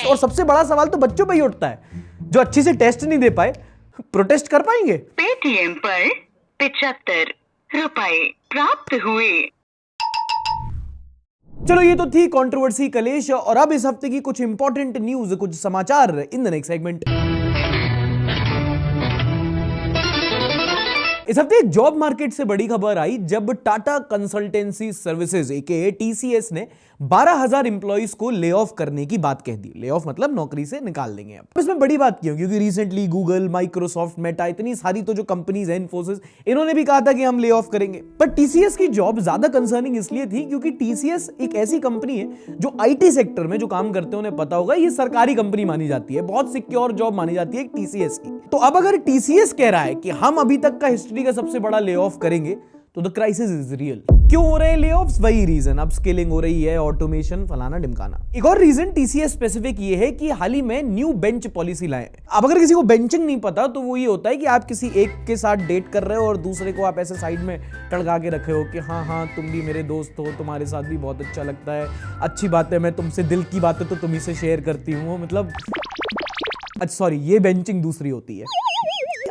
और सबसे बड़ा सवाल तो बच्चों पे ही उठता है, जो अच्छी से टेस्ट नहीं दे पाए प्रोटेस्ट कर पाएंगे? पेटीएम पर 75 रुपए प्राप्त हुए। चलो ये तो थी कंट्रोवर्सी कलेश, और अब इस हफ्ते की कुछ इंपॉर्टेंट न्यूज, कुछ समाचार इन द नेक्स्ट सेगमेंट। इस हफ्ते जॉब मार्केट से बड़ी खबर आई जब टाटा कंसल्टेंसी सर्विसेज एके टीसीएस ने 12,000 एम्प्लॉइज को ले ऑफ करने की बात कह दी। ले ऑफ मतलब नौकरी से निकाल देंगे। अब इसमें बड़ी बात क्यों? क्योंकि रिसेंटली गूगल, माइक्रोसॉफ्ट, मेटा, इतनी सारी तो जो कंपनीज हैं, इन्फोसिस, इन्होंने भी कहा था कि हम ले ऑफ करेंगे। पर टीसीएस की जॉब ज्यादा कंसर्निंग इसलिए थी क्योंकि टीसीएस एक ऐसी कंपनी है जो आईटी सेक्टर में जो काम करते हैं उन्हें पता होगा, ये सरकारी कंपनी मानी जाती है, बहुत सिक्योर जॉब मानी जाती है टीसीएस की। तो अब अगर टीसीएस कह रहा है कि हम अभी तक का हिस्ट्री का सबसे बड़ा ले ऑफ करेंगे तो द क्राइसिस इज रियल। क्यों हो रहे हैं ले ऑफ्स? वही रीजन, अब स्केलिंग हो रही है, ऑटोमेशन, फलाना ढिमकाना। एक और रीजन टीसीएस स्पेसिफिक ये है कि हाल ही में न्यू बेंच पॉलिसी लाए। अब अगर किसी को बेंचिंग नहीं पता तो वो ये होता है कि आप किसी एक के साथ डेट कर रहे हो और दूसरे को आप ऐसे साइड में टड़का के रखे हो कि हाँ हाँ तुम भी मेरे दोस्त हो, तुम्हारे साथ भी बहुत अच्छा लगता है, अच्छी बात है, मैं तुमसे दिल की बातें तो तुम्ही से शेयर करती हूँ, मतलब अच्छा सॉरी, ये बेंचिंग दूसरी होती है।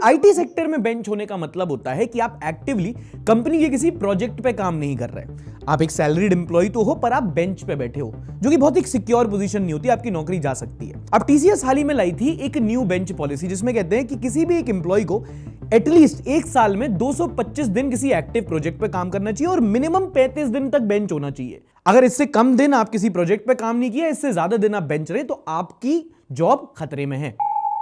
आईटी सेक्टर में बेंच होने का मतलब होता है कि आप एक्टिवली कंपनी के किसी प्रोजेक्ट पे काम नहीं कर रहे, आप एक सैलरीड एम्प्लॉय तो हो पर आप बेंच पे बैठे हो, जो कि बहुत एक सिक्योर पोजीशन नहीं होती, आपकी नौकरी जा सकती है। अब टीसीएस हाल ही में लाई थी एक न्यू बेंच पॉलिसी जिसमें कहते हैं कि किसी भी एक एम्प्लॉय को एटलीस्ट एक साल में 225 दिन किसी एक्टिव प्रोजेक्ट पे काम करना चाहिए और मिनिमम 35 दिन तक बेंच होना चाहिए। अगर इससे कम दिन आप किसी प्रोजेक्ट पे काम नहीं किया, इससे ज्यादा दिन आप बेंच रहे, तो आपकी जॉब खतरे में है।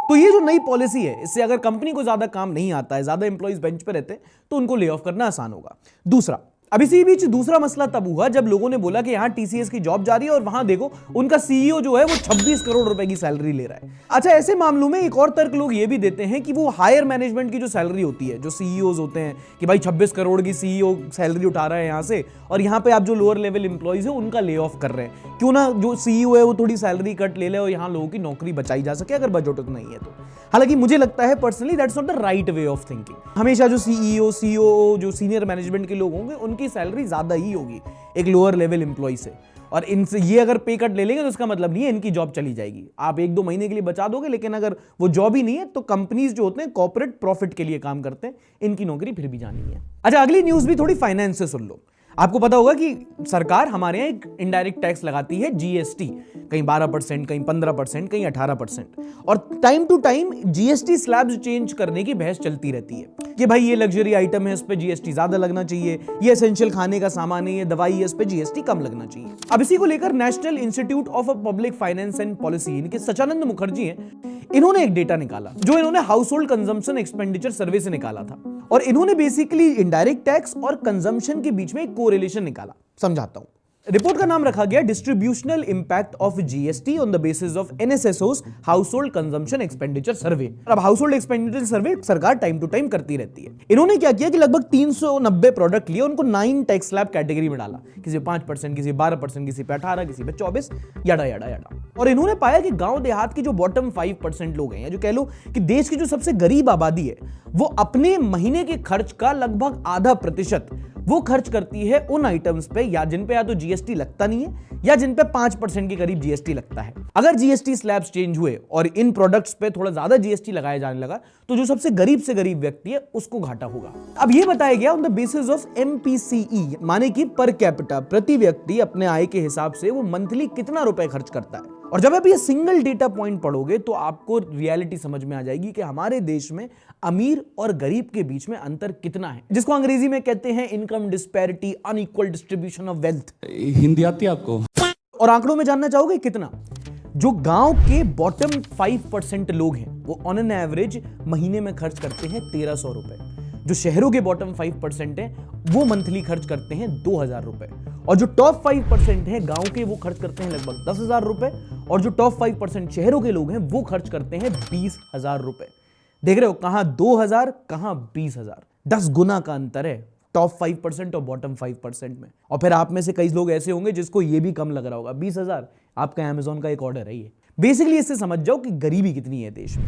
तो ये जो नई पॉलिसी है, इससे अगर कंपनी को ज्यादा काम नहीं आता है, ज्यादा एम्प्लॉइज बेंच पे रहते हैं, तो उनको ले ऑफ करना आसान होगा। दूसरा, अब इसी बीच दूसरा मसला तब हुआ जब लोगों ने बोला कि यहां टीसीएस की जॉब जा रही है और वहां देखो उनका सीईओ जो है वो 26 करोड़ रुपए की सैलरी ले रहा है। अच्छा, ऐसे मामलों में एक और तर्क लोग ये भी देते हैं कि वो हायर मैनेजमेंट की जो सैलरी होती है, जो सीईओज होते हैं, कि भाई 26 करोड़ की सीईओ सैलरी उठा रहा है यहां से, और यहां पे आप जो लोअर लेवल एम्प्लॉइज है उनका ले ऑफ कर रहे हैं, क्यों ना जो सीईओ है वो थोड़ी सैलरी कट ले ले और यहां लोगों की नौकरी बचाई जा सके अगर बजट उतना ही है तो। हालांकि मुझे लगता है personally that's not the right way of thinking. हमेशा जो सीईओ, सीओओ, जो सीनियर मैनेजमेंट के लोग होंगे उनकी सैलरी ज्यादा ही होगी एक लोअर लेवल एम्प्लॉय से, और इनसे ये अगर पे कट ले लेंगे तो इसका मतलब नहीं है इनकी जॉब चली जाएगी। आप 1-2 महीने के लिए बचा दोगे, लेकिन अगर वो जॉब ही नहीं है तो कंपनीज जो होते हैं कॉर्पोरेट प्रॉफिट के लिए काम करते हैं, इनकी नौकरी फिर भी जानी है। अच्छा, अगली न्यूज भी थोड़ी फाइनेंस से सुन लो। आपको पता होगा कि सरकार हमारे यहाँ एक इनडायरेक्ट टैक्स लगाती है जीएसटी, कहीं 12%, कहीं 15%, कहीं 18%। और time to time GST slabs change करने की बहस चलती रहती है कि भाई ये लग्जरी आइटम है, इस पे जीएसटी ज्यादा लगना चाहिए, ये एसेंशियल खाने का सामान है, ये दवाई है, इस पे जीएसटी कम लगना चाहिए। अब इसी को लेकर national institute of public finance and policy, इनके सचानंद मुखर्जी हैं, इन्होंने एक डेटा निकाला जो इन्होंने हाउस होल्ड कंजम्पशन एक्सपेंडिचर सर्वे से निकाला था। और इन्होंने बेसिकली इनडायरेक्ट टैक्स और कंजम्पशन के बीच में एक कोरिलेशन निकाला। समझाता हूं। रिपोर्ट का नाम रखा गया distributional impact of GST on the basis of NSSO's household consumption expenditure survey. अब हाउस होल्ड एक्सपेंडिचर सर्वे सरकार टाइम टू टाइम करती रहती है। इन्होंने क्या किया कि लगभग 390 प्रोडक्ट लिए, उनको 9 टैक्स स्लैब कैटेगरी में डाला, किसी पे 5%, किसी पे 12%, किसी पे 18%, किसी पे 24%, याडा याडा याडा। और इन्होंने पाया कि गांव देहात की जो बॉटम 5% लोग हैं, या जो कह लो कि देश की जो सबसे गरीब आबादी है, वो अपने महीने के खर्च का लगभग आधा प्रतिशत वो खर्च करती है उन आइटम्स पे या जिन पे या तो जीएसटी लगता नहीं है या जिन पे 5% के करीब जीएसटी लगता है। अगर जीएसटी स्लैब्स चेंज हुए और इन प्रोडक्ट्स पे थोड़ा ज्यादा जीएसटी लगाया जाने लगा तो जो सबसे गरीब से गरीब व्यक्ति है उसको घाटा होगा। अब ये बताया गया ऑन द बेसिस ऑफ एमपीसीई, माने कि पर कैपिटा, प्रति व्यक्ति अपने आय के हिसाब से वो मंथली कितना रुपए खर्च करता है। और जब आप ये सिंगल डेटा पॉइंट पढ़ोगे तो आपको रियलिटी समझ में आ जाएगी कि हमारे देश में अमीर और गरीब के बीच में अंतर कितना है, जिसको अंग्रेजी में कहते हैं income disparity, unequal distribution of wealth. Hindi आती है आपको? और आंकड़ों में जानना चाहोगे कितना? जो गांव के बॉटम 5% लोग हैं वो ऑन एन एवरेज महीने में खर्च करते हैं 1300 रुपए। जो शहरों के बॉटम 5% हैं वो मंथली खर्च करते हैं 2000 रुपए। और जो टॉप 5% हैं गांव के, वो खर्च करते हैं लगभग 10,000 रुपए। और जो टॉप 5% शहरों के लोग हैं वो खर्च करते हैं 20,000 रुपए। देख रहे हो, कहां 2000, कहां 20,000, 10 गुना का अंतर है टॉप 5% और बॉटम 5% में। और फिर आप में से कई लोग ऐसे होंगे जिसको ये भी कम लग रहा होगा, 20,000 आपका अमेज़न का एक ऑर्डर है ये। बेसिकली इससे समझ जाओ कि गरीबी कितनी है देश में।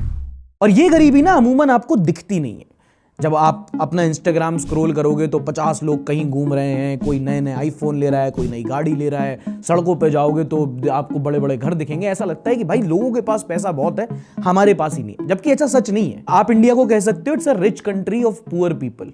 और ये गरीबी ना अमूमन आपको दिखती नहीं है। जब आप अपना इंस्टाग्राम स्क्रॉल करोगे तो 50 लोग कहीं घूम रहे हैं, कोई नए नए आईफोन ले रहा है, कोई नई गाड़ी ले रहा है, सड़कों पे जाओगे तो आपको बड़े बड़े घर दिखेंगे। ऐसा लगता है कि भाई लोगों के पास पैसा बहुत है, हमारे पास ही नहीं है, जबकि ऐसा सच नहीं है। आप इंडिया को कह सकते हो it's a rich country of poor people.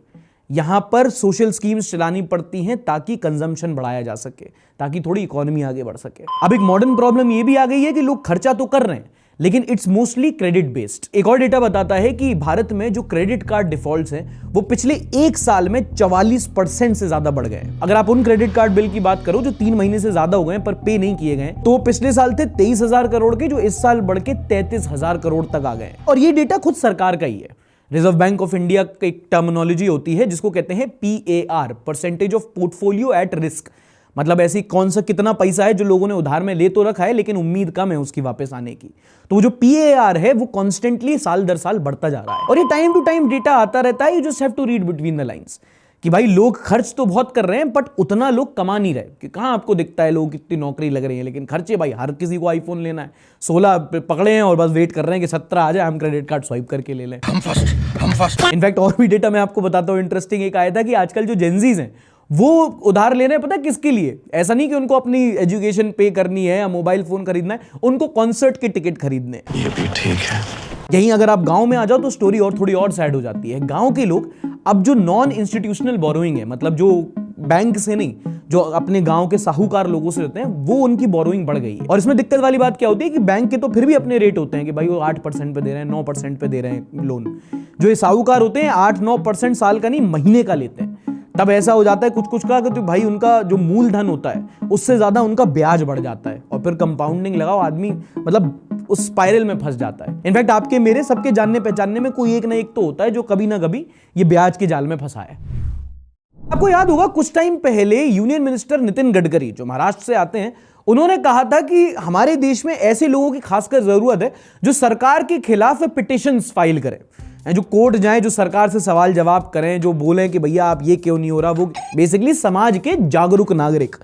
यहां पर सोशल स्कीम्स चलानी पड़ती हैं ताकि कंजम्पशन बढ़ाया जा सके, ताकि थोड़ी इकोनॉमी आगे बढ़ सके। अब एक मॉडर्न प्रॉब्लम ये भी आ गई है कि लोग खर्चा तो कर रहे हैं लेकिन इट्स मोस्टली क्रेडिट बेस्ड। एक और डेटा बताता है कि भारत में जो क्रेडिट कार्ड डिफॉल्ट्स हैं वो पिछले 1 साल में 44% से ज्यादा बढ़ गए। अगर आप उन क्रेडिट कार्ड बिल की बात करो जो 3 महीने से ज्यादा हो गए पर पे नहीं किए गए, तो पिछले साल थे 23,000 करोड़ के, जो इस साल बढ़ के 33,000 करोड़ तक आ गए। और ये डेटा खुद सरकार का ही है। रिजर्व बैंक ऑफ इंडिया की एक टर्मिनोलॉजी होती है जिसको कहते हैं PAR, percentage of portfolio at risk. मतलब ऐसी कौन सा कितना पैसा है जो लोगों ने उधार में ले तो रखा है लेकिन उम्मीद कम है उसकी वापस आने की। तो वो जो PAR है वो कॉन्स्टेंटली साल दर साल बढ़ता जा रहा है। और ये टाइम टू टाइम डेटा आता रहता है, you just have to read between the lines कि भाई लोग खर्च तो बहुत कर रहे हैं बट उतना लोग कमा नहीं रहे। कि कहां आपको दिखता है लोग कितनी नौकरी लग रही है, लेकिन खर्चे भाई हर किसी को आईफोन लेना है, 16 पकड़े हैं और बस वेट कर रहे हैं कि 17 आ जाए, हम क्रेडिट कार्ड स्वाइप करके ले लें। हम फर्स्ट। इनफैक्ट और भी डेटा मैं आपको बताता हूं इंटरेस्टिंग। एक आया था कि आजकल जो जेनजीज हैं वो उधार ले रहे हैं, पता है किसके लिए? ऐसा नहीं कि उनको अपनी एजुकेशन पे करनी है या मोबाइल फोन खरीदना है, उनको कॉन्सर्ट के टिकट खरीदने। ये भी ठीक है। यहीं अगर आप गांव में आ जाओ तो स्टोरी और थोड़ी और सैड हो जाती है। गांव के लोग अब जो नॉन इंस्टीट्यूशनल बोरोइंग है, मतलब जो बैंक से नहीं, जो अपने गांव के साहूकार लोगों से होते हैं, वो उनकी बोरोइंग बढ़ गई है। और इसमें दिक्कत वाली बात क्या होती है कि बैंक के तो फिर भी अपने रेट होते हैं कि भाई वो 8% पे दे रहे हैं, 9% पे दे रहे हैं लोन। जो ये साहूकार होते हैं 8-9% साल का नहीं महीने का लेते हैं। तब ऐसा हो जाता है कुछ का कि तो भाई उनका जो मूलधन होता है उससे ज्यादा उनका ब्याज बढ़ जाता है और फिर कंपाउंडिंग लगाओ, आदमी मतलब उस स्पाइरल में फंस जाता है। इनफैक्ट आपके मेरे सबके जानने पहचानने में कोई एक ना एक तो होता है जो कभी ना कभी ये ब्याज के जाल में फंसा है। आपको याद होगा कुछ टाइम पहले यूनियन मिनिस्टर नितिन गडकरी जो महाराष्ट्र से आते हैं, उन्होंने कहा था कि हमारे देश में ऐसे लोगों की खासकर जरूरत है जो सरकार के खिलाफ पिटिशंस फाइल करें, जो कोर्ट जाएं, जो सरकार से सवाल जवाब करें, जो बोलें कि भैया आप ये क्यों नहीं हो रहा। वो बेसिकली समाज के जागरूक नागरिक।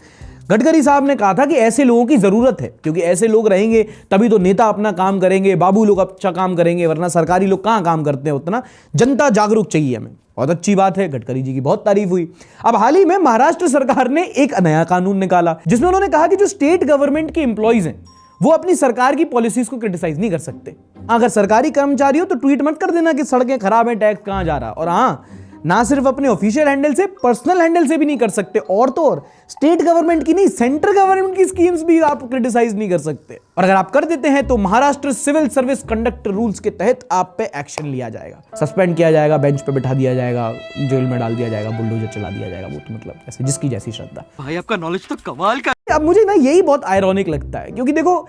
गडकरी साहब ने कहा था कि ऐसे लोगों की जरूरत है, क्योंकि ऐसे लोग रहेंगे तभी तो नेता अपना काम करेंगे, बाबू लोग अच्छा काम करेंगे, वरना सरकारी लोग कहां काम करते हैं उतना। जनता जागरूक चाहिए हमें। बहुत अच्छी बात है, गडकरी जी की बहुत तारीफ हुई। अब हाल ही में महाराष्ट्र सरकार ने एक नया कानून निकाला जिसमें उन्होंने कहा कि जो स्टेट गवर्नमेंट के एम्प्लॉइज हैं वो अपनी सरकार की पॉलिसीज को क्रिटिसाइज नहीं कर सकते। अगर सरकारी कर्मचारी हो तो ट्वीट मत कर देना कि सड़कें खराब हैं, टैक्स कहां जा रहा। और हाँ, ना सिर्फ अपने ऑफिशियल हैंडल से, पर्सनल हैंडल से भी नहीं कर सकते। और तो और स्टेट गवर्नमेंट की नहीं, सेंट्रल गवर्नमेंट की स्कीम्स भी आप क्रिटिसाइज नहीं कर सकते। और अगर आप कर देते हैं तो Maharashtra civil service conduct rules के तहत आप पे एक्शन लिया जाएगा, सस्पेंड किया जाएगा, बेंच पे बिठा दिया जाएगा, जेल में डाल दिया जाएगा, बुलडोजर चला दिया जाएगा। वो तो मतलब ऐसे जिसकी जैसी श्रद्धा। भाई आपका नॉलेज तो कमाल का। अब मुझे ना यही बहुत आयरॉनिक लगता है, क्योंकि देखो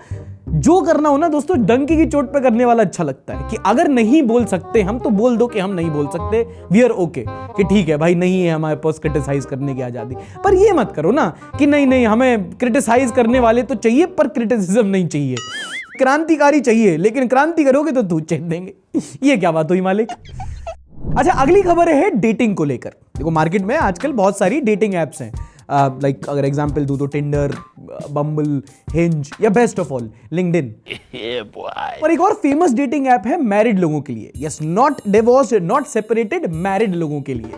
जो करना हो ना दोस्तों, डंकी की चोट पे करने वाला अच्छा लगता है कि अगर नहीं बोल सकते हम तो बोल दो कि हम नहीं बोल सकते, वी आर ओके, कि ठीक है भाई नहीं है हमारे पास क्रिटिसाइज करने की आजादी। पर ये मत करो ना कि नहीं हमें क्रिटिसाइज करने वाले तो चाहिए पर क्रिटिसिज्म नहीं चाहिए, क्रांतिकारी चाहिए, लेकिन क्रांति करोगे तो दूध चेत देंगे। ये क्या बात हुई मालिक। अच्छा, अगली खबर है डेटिंग को लेकर। देखो मार्केट में आजकल बहुत सारी डेटिंग एप्स हैं, लाइक अगर एग्जांपल दूं तो टिंडर, बम्बल, हिंज या बेस्ट ऑफ ऑल लिंक्डइन। और एक और फेमस डेटिंग ऐप है मैरिड लोगों के लिए। Yes, not divorced, not separated, married लोगों के लिए।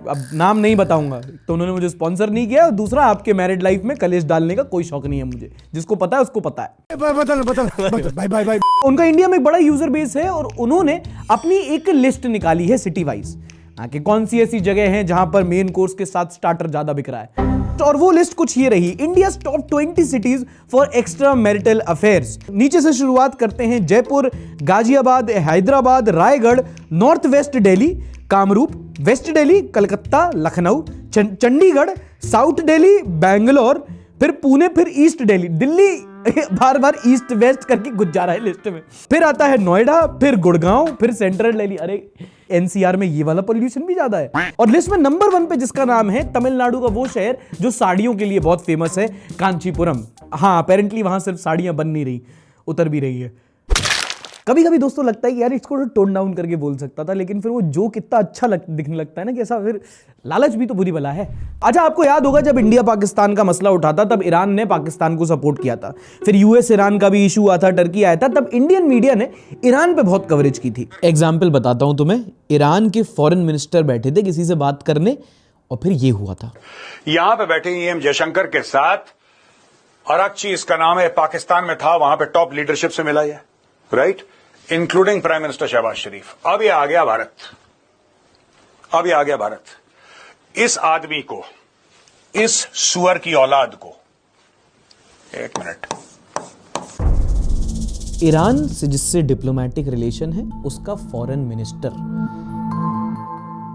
अब नाम नहीं बताऊंगा तो उन्होंने मुझे स्पॉन्सर नहीं किया, और दूसरा आपके मैरिड लाइफ में कलेश डालने का कोई शौक नहीं है मुझे। जिसको पता है उसको पता है। Bye bye. उनका इंडिया में एक बड़ा यूजर बेस है और उन्होंने अपनी एक लिस्ट निकाली है सिटी वाइज कि कौन सी ऐसी जगह हैं जहां पर मेन कोर्स के साथ स्टार्टर ज्यादा बिक रहा है। और वो लिस्ट कुछ ये रही, India's top 20 cities for extra marital affairs. नीचे से शुरुआत करते हैं, Jaipur, Ghaziabad, Hyderabad, Raigarh, north west Delhi, Kamrup, west Delhi, Calcutta, Lucknow, Chandigarh, south Delhi, Bangalore, फिर पुणे, फिर ईस्ट दिल्ली। दिल्ली बार बार ईस्ट वेस्ट करके गुज जा रहा है लिस्ट में। फिर आता है नोएडा, फिर गुड़गांव, फिर सेंट्रल दिल्ली। अरे एनसीआर में ये वाला पॉल्यूशन भी ज्यादा है। और लिस्ट में नंबर 1 पे जिसका नाम है तमिलनाडु का वो शहर जो साड़ियों के लिए बहुत फेमस है, कांचीपुरम। हाँ, अपेरेंटली वहां सिर्फ साड़ियां बन नहीं रही, उतर भी रही है। कभी कभी दोस्तों लगता है कि यार इसको टोन डाउन करके बोल सकता था, लेकिन फिर वो जो कितना अच्छा दिखने लगता है ना कि ऐसा, फिर लालच भी तो बुरी बला है। अच्छा, आपको याद होगा जब इंडिया पाकिस्तान का मसला उठा था तब ईरान ने पाकिस्तान को सपोर्ट किया था। फिर यूएस ईरान का भी इशू हुआ था, टर्की आया था, तब इंडियन मीडिया ने ईरान पे बहुत कवरेज की थी। एग्जाम्पल बताता हूं तुम्हें, ईरान के फॉरेन मिनिस्टर बैठे थे किसी से बात करने और फिर ये हुआ था। यहां पे बैठे एम जयशंकर के साथ अराकची इसका नाम है, पाकिस्तान में था, वहां पे टॉप लीडरशिप से मिला है, right, including prime minister Shahbaz Sharif. अब ये आ गया भारत, अब ये आ गया भारत। इस आदमी को, इस सुअर की औलाद को, एक मिनट, ईरान से जिससे डिप्लोमेटिक रिलेशन है उसका foreign minister,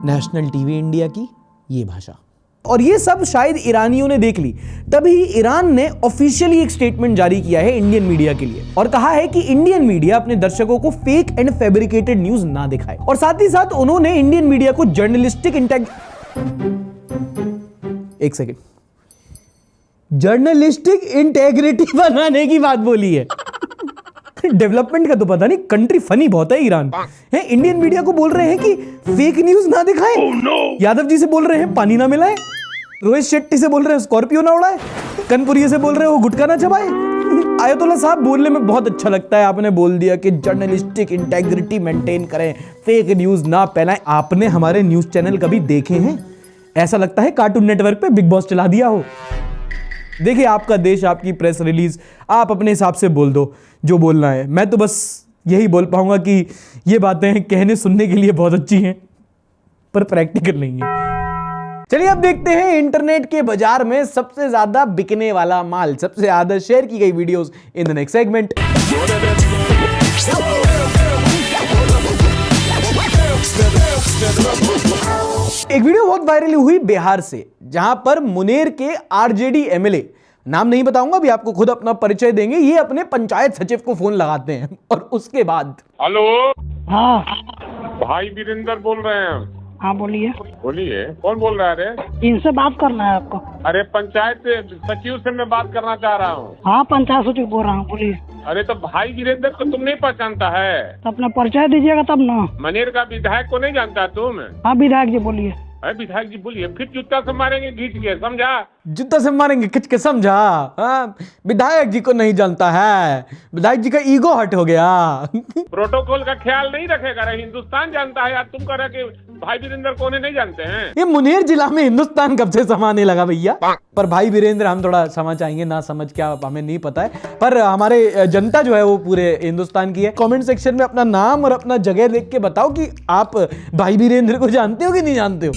national TV India की ये भाषा। और ये सब शायद ईरानियों ने देख ली, तभी ईरान ने ऑफिशियली एक स्टेटमेंट जारी किया है इंडियन मीडिया के लिए और कहा है कि इंडियन मीडिया अपने दर्शकों को फेक एंड फैब्रिकेटेड न्यूज ना दिखाए। और साथ ही साथ उन्होंने इंडियन मीडिया को जर्नलिस्टिक इंटेग्रिटी बनाने की बात बोली है। डेवलपमेंट का तो पता नहीं, कंट्री फनी बहुत है ईरान है। इंडियन मीडिया को बोल रहे हैं कि फेक न्यूज ना दिखाएं। यादव जी से बोल रहे हैं पानी ना मिलाएं, रोहित शेट्टी से बोल रहे हैं स्कॉर्पियो ना उड़ाए, कनपुरिया से बोल रहे हैं वो गुटखा ना चबाए। आयतुल्ला साहब बोलने में बहुत अच्छा लगता है, आपने बोल दिया कि जर्नलिस्टिक इंटेग्रिटी मेंटेन करें, फेक न्यूज ना फैलाएं। आपने हमारे न्यूज चैनल कभी देखे हैं? ऐसा लगता है कार्टून नेटवर्क पे बिग बॉस चला दिया हो। देखिए, आपका देश, आपकी प्रेस रिलीज, आप अपने हिसाब से बोल दो जो बोलना है। मैं तो बस यही बोल पाऊंगा कि ये बातें कहने सुनने के लिए बहुत अच्छी हैं पर प्रैक्टिकल नहीं है। चलिए अब देखते हैं इंटरनेट के बाजार में सबसे ज्यादा बिकने वाला माल, सबसे ज्यादा शेयर की गई videos in the next segment. एक वीडियो बहुत वायरल हुई बिहार से, जहां पर मुनेर के आरजेडी एमएलए, नाम नहीं बताऊंगा, अभी आपको खुद अपना परिचय देंगे, ये अपने पंचायत सचिव को फोन लगाते हैं और उसके बाद हेलो, हाँ भाई वीरेंद्र बोल रहे हैं। हाँ बोलिए। बोलिए, कौन बोल रहा है? अरे इनसे बात करना है आपको। अरे पंचायत सचिव से मैं बात करना चाह रहा हूँ। हाँ पंचायत सचिव बोल रहा हूँ, बोलिए। अरे तो भाई वीरेंद्र को तुम नहीं पहचानता है? तो अपना परिचय दीजिएगा तब ना। मनेर का विधायक को नहीं जानता तुम? हाँ विधायक जी बोलिए। अरे विधायक जी बोलिए, फिर जूता से मारेंगे खींच के, समझा? जूता से मारेंगे खिंच के, समझा? हाँ, विधायक जी को नहीं जानता है, विधायक जी का ईगो हट हो गया। प्रोटोकॉल का ख्याल नहीं रखेगा रे, हिंदुस्तान जानता है यार। तुम कह रहे कि भाई वीरेंद्र को नहीं जानते हैं? ये मुंगेर जिला में हिंदुस्तान कब से समाने लगा भैया? पर भाई वीरेंद्र हम थोड़ा समझ आएंगे, ना समझ क्या हमें नहीं पता है, पर हमारे जनता जो है वो पूरे हिंदुस्तान की है। कमेंट सेक्शन में अपना नाम और अपना जगह लिख के बताओ कि आप भाई वीरेंद्र को जानते हो कि नहीं जानते हो।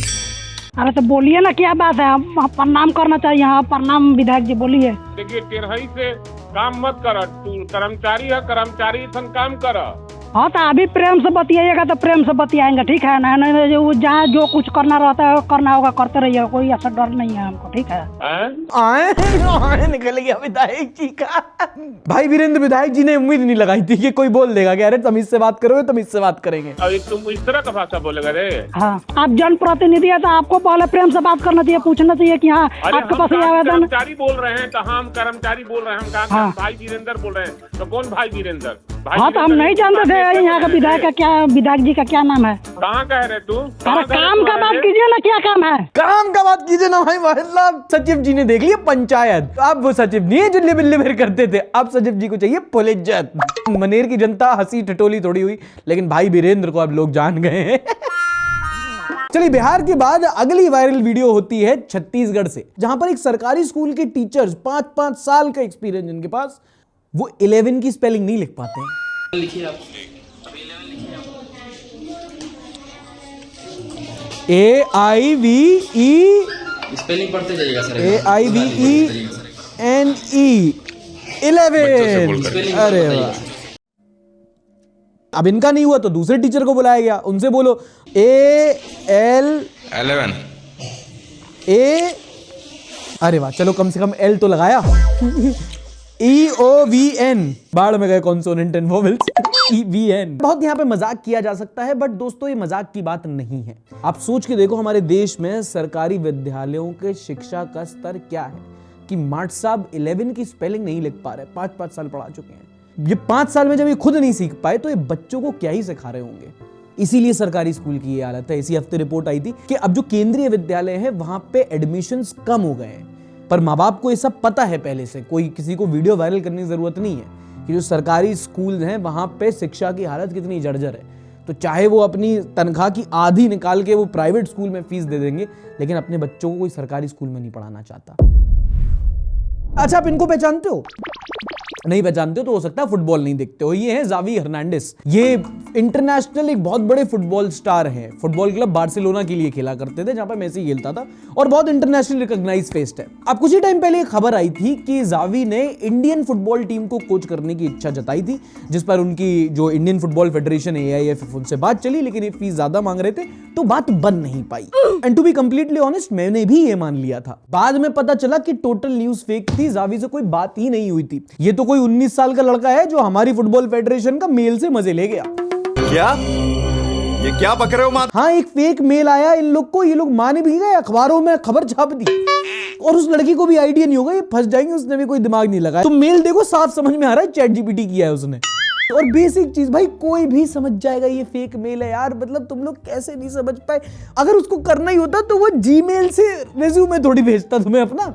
अरे तो बोलिए ना, क्या बात है, हम प्रणाम करना चाहिए। हाँ प्रणाम विधायक जी, बोलिए। देखिए टेढ़ई से काम मत कर, तू कर्मचारी है, कर्मचारी सन काम कर। हाँ तो अभी प्रेम से बतियाइएगा तो प्रेम से बतियाएंगे, ठीक है ना? नहीं जो जहाँ जो कुछ करना रहता है करना होगा, करते रहिए, कोई ऐसा डर नहीं है हमको, ठीक है? आए निकल गया विधायक जी का। भाई वीरेंद्र विधायक जी ने उम्मीद नहीं लगाई थी कि कोई बोल देगा कि अरे तमीज से बात करोगे, तमीज से बात करेंगे। अभी तुम इस तरह का भाषा बोलेगा रे? हाँ, आप जनप्रतिनिधि है तो आपको पहले प्रेम से बात करना चाहिए, पूछना चाहिए कि हाँ आपके पास ये आवेदन। कर्मचारी बोल रहे हैं तो हम कर्मचारी बोल रहे हैं, हम कहा भाई वीरेंद्र बोल रहे हैं, तो कौन भाई वीरेंद्र? हाँ तो हम नहीं जानते थे यहाँ का विधायक का क्या, विधायक जी का क्या नाम है? कहाँ कह रहे तू? अरे काम का बात कीजिए ना, क्या काम है? काम का बात कीजिए ना भाई। मतलब सचिव जी ने देख लिया पंचायत, अब वो सचिव नहीं है जो लिबिल लिबिल करते थे, अब सचिव जी को चाहिए पुल इज्जत। मनेर की जनता हंसी ठिठोली थोड़ी हुई, लेकिन भाई वीरेंद्र को अब लोग जान गए हैं। चलिए बिहार के बाद अगली वायरल वीडियो होती है छत्तीसगढ़ से, जहां पर एक सरकारी स्कूल के टीचर्स 5-5 साल का एक्सपीरियंस जिनके पास, वो 11 की स्पेलिंग नहीं लिख पाते हैं। लिखिए आप। AIVE स्पेलिंग पढ़ते जाइएगा सर। AIVENE 11। अरे वाह, अब इनका नहीं हुआ तो दूसरे टीचर को बुलाया गया, उनसे बोलो AL11 A। अरे वाह, चलो कम से कम L तो लगाया। EOVN, बाढ़ में गए कॉन्सोनेंट एंड वोवेल्स। EVN। बहुत यहाँ पे मजाक किया जा सकता है, बट दोस्तों ये मजाक की बात नहीं है। आप सोच के देखो हमारे देश में सरकारी विद्यालयों के शिक्षा का स्तर क्या है कि मार्ट साहब 11 की स्पेलिंग नहीं लिख पा रहे, 5-5 साल पढ़ा चुके हैं। ये 5 साल में जब ये खुद नहीं सीख पाए तो ये बच्चों को क्या ही सिखा रहे होंगे। इसीलिए सरकारी स्कूल की ये हालत है। इसी हफ्ते रिपोर्ट आई थी कि अब जो केंद्रीय विद्यालय है वहां पे एडमिशंस कम हो गए हैं, पर माँ बाप को ये सब पता है पहले से, कोई किसी को वीडियो वायरल करने की जरूरत नहीं है कि जो सरकारी स्कूल हैं वहां पे शिक्षा की हालत कितनी जर्जर है। तो चाहे वो अपनी तनख्वाह की आधी निकाल के वो प्राइवेट स्कूल में फीस दे देंगे, लेकिन अपने बच्चों को कोई सरकारी स्कूल में नहीं पढ़ाना चाहता। अच्छा, आप इनको पहचानते हो? नहीं पहचानते हो तो हो सकता है फुटबॉल नहीं देखते हो। ये है जावी हर्नांडिस। ये इंटरनेशनल एक बहुत बड़े फुटबॉल स्टार हैं। फुटबॉल क्लब बार्सिलोना के लिए खेला करते थे, जहां पर मेसी खेलता था, और बहुत इंटरनेशनल रिकॉग्नाइज फेस है। अब कुछ ही टाइम पहले एक खबर आई थी कि जावी ने इंडियन फुटबॉल टीम को कोच करने की इच्छा जताई थी, जिस पर उनकी जो इंडियन फुटबॉल फेडरेशन AIFF उनसे बात चली, लेकिन ये फीस ज्यादा मांग रहे थे तो बात बन नहीं पाई। And to be completely honest, मैंने भी ये मान लिया था। बाद में पता चला कि टोटल न्यूज फेक थी, जावी से कोई बात ही नहीं हुई थी। ये तो कोई 19 साल का लड़का है जो हमारी फुटबॉल फेडरेशन का मेल से मजे ले गया। क्या ये क्या बक रहे हो? हाँ, एक फेक मेल आया इन लोग को, ये लोग माने भी गए, अखबारों में खबर छाप दी, और उस लड़की को भी आइडिया नहीं होगा, ये फंस जाएंगे, उसने भी कोई दिमाग नहीं लगाया। तो मेल देखो, साफ समझ में आ रहा है ChatGPT किया है उसने। और बेसिक चीज भाई कोई भी समझ जाएगा ये फेक मेल है यार। मतलब तुम लोग कैसे नहीं समझ पाए? अगर उसको करना ही होता तो वो Gmail से रेज्यूमे थोड़ी भेजता तुम्हें अपना।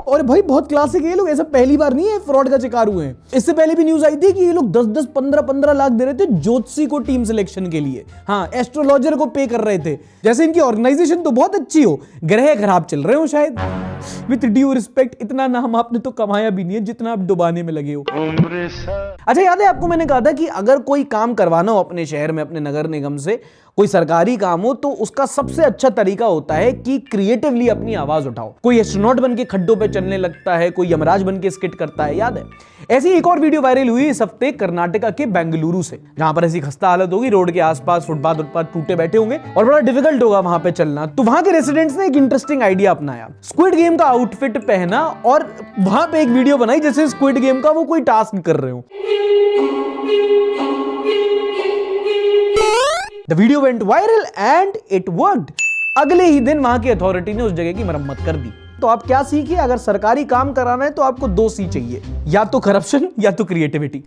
और भाई बहुत क्लासिक है ये लोग, ऐसा पहली बार नहीं है फ्रॉड का शिकार हुए हैं। इससे पहले भी न्यूज आई थी कि ये लोग 10-10, 15-15 लाख दे रहे थे ज्योतिषी को टीम सिलेक्शन के लिए। हाँ, एस्ट्रोलॉजर को पे कर रहे थे। जैसे इनकी ऑर्गेनाइजेशन तो बहुत अच्छी हो, ग्रह खराब चल रहे हो शायद। विथ ड्यू रिस्पेक्ट, इतना नाम आपने तो कमाया भी नहीं है जितना आप डुबाने में लगे हो। अच्छा, याद है आपको मैंने कहा था कि अगर कोई काम करवाना हो अपने शहर में, अपने नगर निगम से, कोई सरकारी काम हो, तो उसका सबसे अच्छा तरीका होता है कि क्रिएटिवली अपनी आवाज उठाओ। कोई एस्ट्रोनॉट बन के खड्डों पे चलने लगता है, कोई यमराज बन के स्किट करता है, याद है? ऐसी एक और वीडियो वायरल हुई इस हफ्ते कर्नाटका के बेंगलुरु से, जहां पर ऐसी खस्ता हालत होगी, रोड के आसपास फुटपाथ टूटे बैठे होंगे और बड़ा डिफिकल्ट होगा वहां पे चलना। तो वहां के रेसिडेंट्स ने एक इंटरेस्टिंग आइडिया अपनाया, स्क्विड गेम का आउटफिट पहना और वहां पे एक वीडियो बनाई जैसे स्क्विड गेम का वो कोई टास्क कर रहे हो। The video went viral and it worked. अगले ही दिन वहां की अथॉरिटी ने उस जगह की मरम्मत कर दी। तो आप क्या सीखे? अगर सरकारी काम कराना है तो आपको 2 C चाहिए, या तो करप्शन या तो क्रिएटिविटी।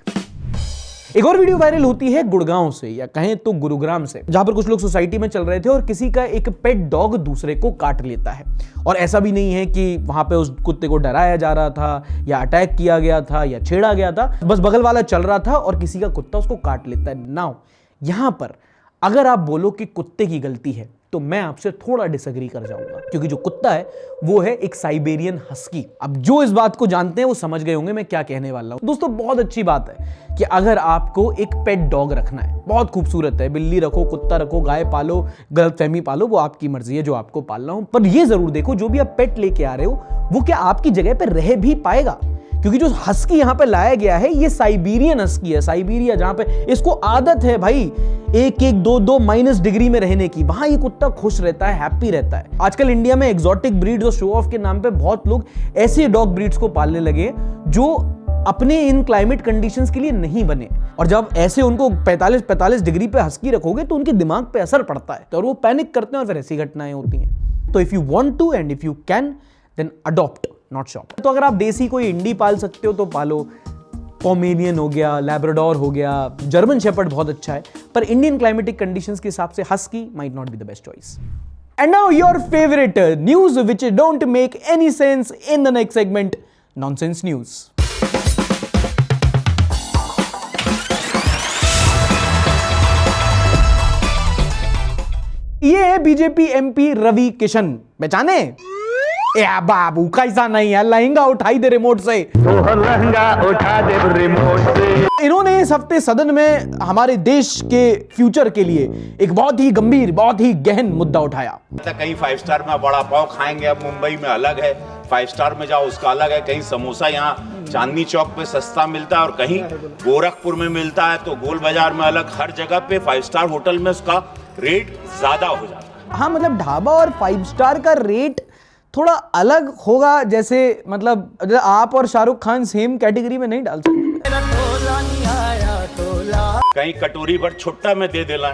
एक और वीडियो वायरल होती है गुड़गांव से, या कहें तो गुरुग्राम से, जहां पर कुछ लोग सोसाइटी में चल रहे थे और किसी का एक पेट डॉग दूसरे को काट लेता है। और ऐसा भी नहीं है कि वहां पे उस कुत्ते को डराया जा रहा था या अटैक किया गया था या छेड़ा गया था, बस बगल वाला चल रहा था और किसी का कुत्ता उसको काट लेता है। नाउ यहां पर अगर आप बोलो कि कुत्ते की गलती है तो मैं आपसे थोड़ा डिसएग्री कर जाऊंगा, क्योंकि जो कुत्ता है वो है एक साइबेरियन हस्की। अब जो इस बात को जानते हैं वो समझ गए होंगे मैं क्या कहने वाला हूं। दोस्तों बहुत अच्छी बात है कि अगर आपको एक पेट डॉग रखना है, बहुत खूबसूरत है, बिल्ली रखो, कुत्ता रखो, गाय पालो, गलतफहमी पालो, वो आपकी मर्जी है जो आपको पालना हो। पर ये जरूर देखो जो भी आप पेट लेके आ रहे हो वो क्या आपकी जगह पे रह भी पाएगा, क्योंकि जो हस्की यहां पे लाया गया है ये साइबेरियन हस्की है। साइबेरिया जहां पे इसको आदत है भाई 1-1, 2-2 डिग्री में रहने की, वहां ये कुत्ता खुश रहता है, हैप्पी रहता है। आजकल इंडिया में एक्सोटिक ब्रीड्स और शो ऑफ के नाम पे बहुत लोग ऐसे डॉग ब्रीड्स को पालने लगे जो अपने इन क्लाइमेट कंडीशंस के लिए नहीं बने। और जब ऐसे उनको 45 डिग्री पे हस्की रखोगे तो उनके दिमाग पे असर पड़ता है और वो पैनिक करते हैं और फिर ऐसी घटनाएं होती हैं। तो if you want to and if you can then adopt, not shop. तो अगर आप देसी कोई इंडी पाल सकते हो तो पालो। पोमेरियन हो गया, लैब्राडोर हो गया, जर्मन शेपर्ड बहुत अच्छा है, पर इंडियन क्लाइमेटिक कंडीशंस के हिसाब से husky might not be the best choice. And now your favourite news which don't make any sense in the next segment, nonsense news. ये है बीजेपी एमपी रवि किशन, पहचाने? बाबू कैसा नहीं है, लहंगा उठाई दे रिमोट से, तो लहंगा उठा दे रिमोट से। इन्होंने इस हफ्ते सदन में हमारे देश के फ्यूचर के लिए एक बहुत ही गंभीर, बहुत ही गहन मुद्दा उठाया। कहीं 5 स्टार में बड़ा पाव खाएंगे, अब मुंबई में अलग है, 5 स्टार में जाओ उसका अलग है। कहीं समोसा यहाँ चांदनी चौक पे सस्ता मिलता है और कहीं गोरखपुर में मिलता है, तो गोल बाजार में अलग। हर जगह पे 5 स्टार होटल में उसका रेट ज्यादा हो जाता है। हाँ, मतलब ढाबा और 5 स्टार का रेट थोड़ा अलग होगा, जैसे मतलब आप और शाहरुख खान सेम कैटेगरी में नहीं डाल सकते। कहीं कटोरी भर छुट्टा में दे देला,